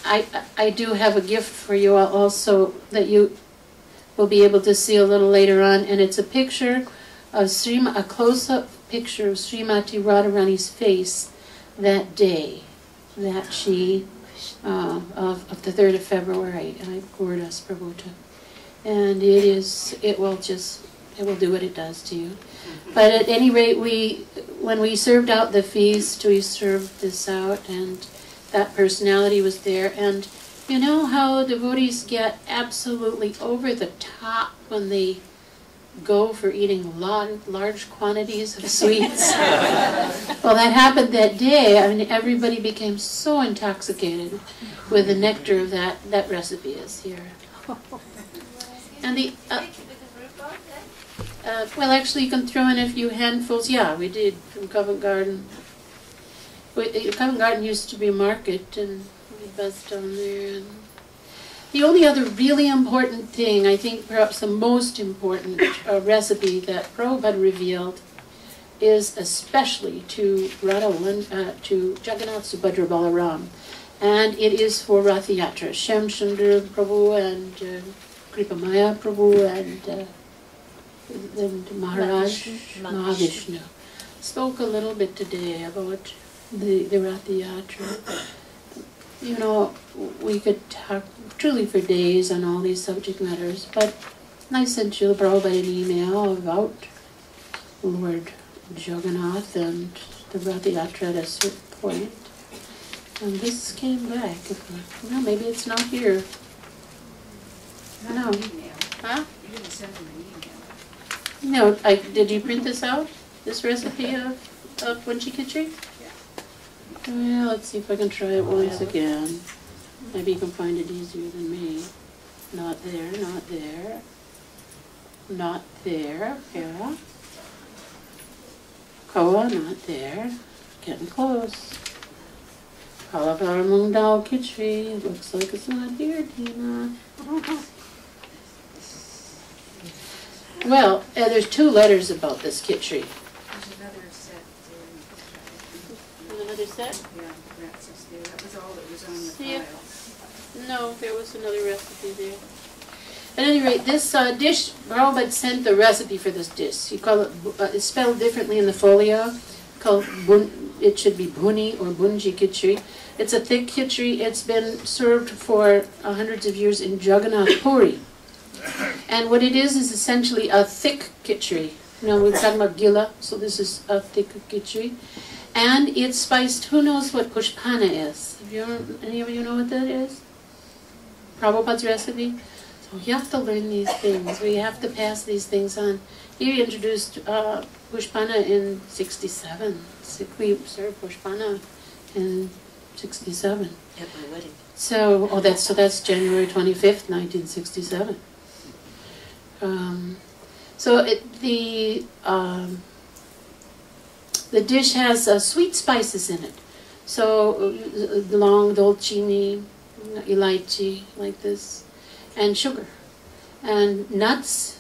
I do have a gift for you also that you will be able to see a little later on, and it's a picture of a close-up picture of Srimati Radharani's face that day, that she of the 3rd of February, Gurdas Prabhuta. and it will do what it does to you. But at any rate, when we served out the feast, we served this out, and that personality was there. And you know how devotees get absolutely over the top when they go for eating large quantities of sweets? Well, that happened that day. I mean, everybody became so intoxicated with the nectar of that recipe is here. And the well, actually, you can throw in a few handfuls. Yeah, we did from Covent Garden. Covent Garden used to be a market, and we buzzed down there. And the only other really important thing, I think perhaps the most important recipe that Prabhupada revealed, is especially to Radha, to Jagannath, Subhadra, Balaram, and it is for Rath Yatra. Shyam Sundar Prabhu and Kripa Maya Prabhu and Maharaj Mahavishnu spoke a little bit today about the Rath Yatra. You know, we could talk truly for days on all these subject matters, but I sent Srila Prabhupada an email about Lord Jagannath and the Rath Yatra at a certain point, and this came back. Well, maybe it's not here. No. Huh? You didn't send him an email. No, did you print this out? This recipe of Bunchi Khichdi? Well, let's see if I can try it once again. Maybe you can find it easier than me. Not there, not there. Not there, yeah. Koa, not there. Getting close. Cauliflower mung dal khichdi. Looks like it's not here, Dina. Well, there's 2 letters about this khichdi. There's another set there. There's another set? Yeah, that's just there. That was all that was on the Yeah. file. No, there was another recipe there. At any rate, this dish, Prabhupada sent the recipe for this dish. You call it, it's spelled differently in the folio. Called it should be bhuni or bunji khichdi. It's a thick khichdi. It's been served for hundreds of years in Jagannath Puri. And what it is essentially a thick khichdi. You know, we're talking about gila, so this is a thick khichdi. And it's spiced, who knows what pushpana is? Any of you know what that is? Prabhupada's recipe? So you have to learn these things. We have to pass these things on. He introduced pushpana in 67. We served pushpana in 67. At my wedding. So, that's January 25th, 1967. The dish has sweet spices in it. So long dolcini, elaichi, like this, and sugar, and nuts,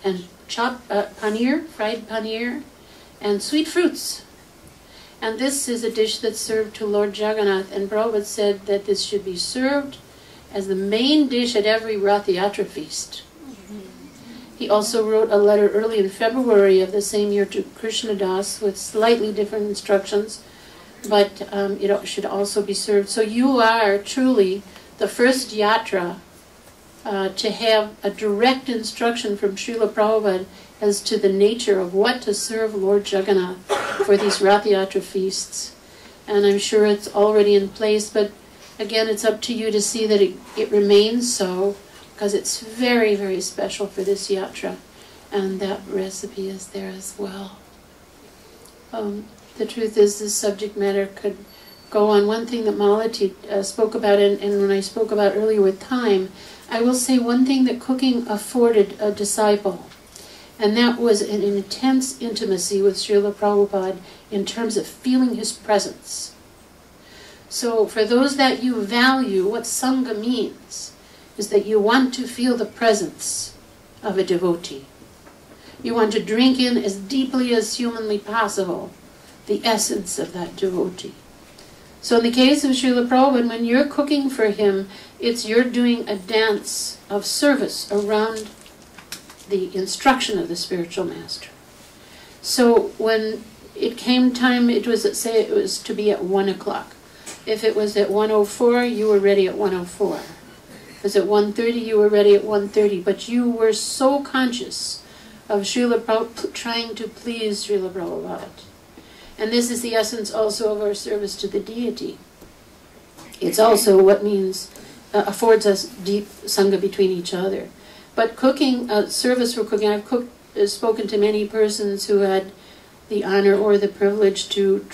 and chopped paneer, fried paneer, and sweet fruits. And this is a dish that's served to Lord Jagannath, and Prabhupada said that this should be served as the main dish at every Rath Yatra feast. He also wrote a letter early in February of the same year to Krishna Das with slightly different instructions, but it should also be served. So you are truly the first yatra to have a direct instruction from Srila Prabhupada as to the nature of what to serve Lord Jagannath for these Rath Yatra feasts. And I'm sure it's already in place, but again, it's up to you to see that it remains so, because it's very, very special for this yatra, and that recipe is there as well. The truth is, this subject matter could go on. One thing that Malati spoke about, and when I spoke about earlier with time, I will say one thing that cooking afforded a disciple, and that was an intense intimacy with Srila Prabhupada in terms of feeling his presence. So for those that you value, what Sangha means is that you want to feel the presence of a devotee. You want to drink in as deeply as humanly possible the essence of that devotee. So in the case of Srila Prabhupada, when you're cooking for him, you're doing a dance of service around the instruction of the spiritual master. So when it came time, it was to be at 1 o'clock. If it was at 1:04, you were ready at 1:04. Because at 1:30 you were ready at 1:30, but you were so conscious of Srila Prabhupada, trying to please Srila Prabhupada. And this is the essence also of our service to the deity. It's also what means, affords us deep sangha between each other. But cooking, service for cooking, I've spoken to many persons who had the honor or the privilege to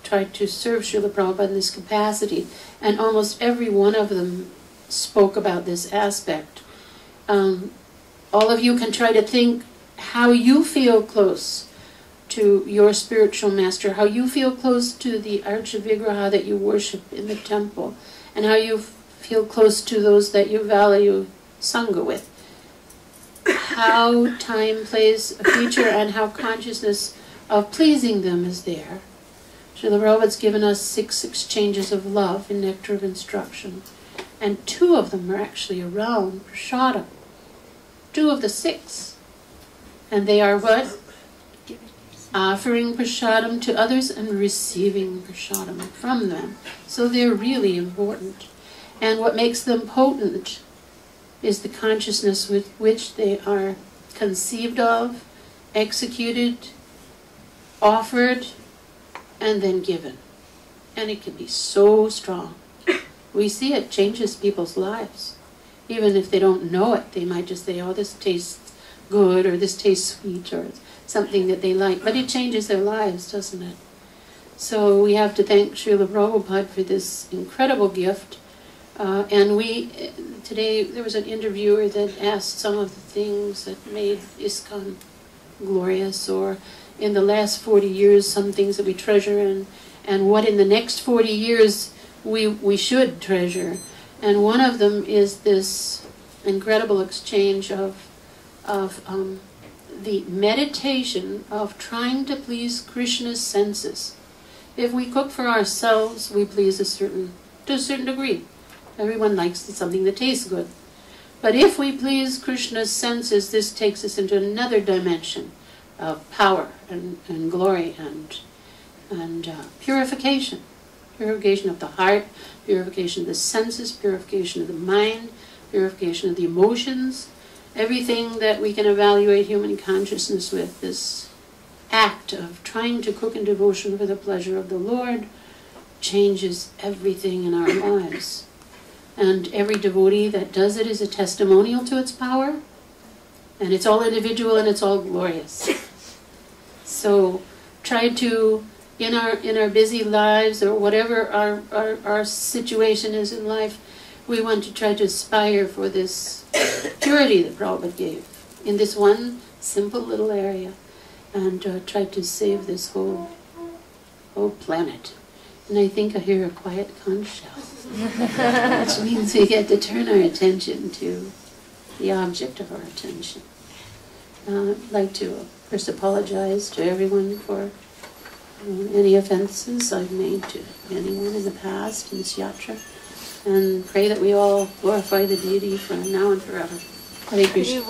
try to serve Srila Prabhupada in this capacity, and almost every one of them spoke about this aspect. All of you can try to think how you feel close to your spiritual master, how you feel close to the Archa Vigraha that you worship in the temple, and how you feel close to those that you value Sangha with. How time plays a feature and how consciousness of pleasing them is there. Srila Prabhupada's given us 6 exchanges of love in Nectar of Instruction, and 2 of them are actually around Prashadam. 2 of the 6. And they are what? Offering Prashadam to others and receiving Prashadam from them. So they're really important. And what makes them potent is the consciousness with which they are conceived of, executed, offered, and then given. And it can be so strong. We see it changes people's lives. Even if they don't know it, they might just say, oh, this tastes good, or this tastes sweet, or something that they like. But it changes their lives, doesn't it? So we have to thank Srila Prabhupada for this incredible gift. And today there was an interviewer that asked some of the things that made ISKCON glorious, or in the last 40 years, some things that we treasure, and what in the next 40 years we should treasure. And one of them is this incredible exchange of the meditation of trying to please Krishna's senses. If we cook for ourselves, we please to a certain degree. Everyone likes something that tastes good. But if we please Krishna's senses, this takes us into another dimension of power and glory and purification. Purification of the heart, purification of the senses, purification of the mind, purification of the emotions. Everything that we can evaluate human consciousness with, this act of trying to cook in devotion for the pleasure of the Lord, changes everything in our lives. And every devotee that does it is a testimonial to its power, and it's all individual and it's all glorious. So try to, in our busy lives, or whatever our situation is in life, we want to try to aspire for this purity that Prabhupada gave in this one simple little area, and try to save this whole planet. And I think I hear a quiet conch shell, which means we get to turn our attention to the object of our attention. I'd like to first apologize to everyone for any offenses I've made to anyone in the past in this yatra, and pray that we all glorify the deity for now and forever. Hare Krishna.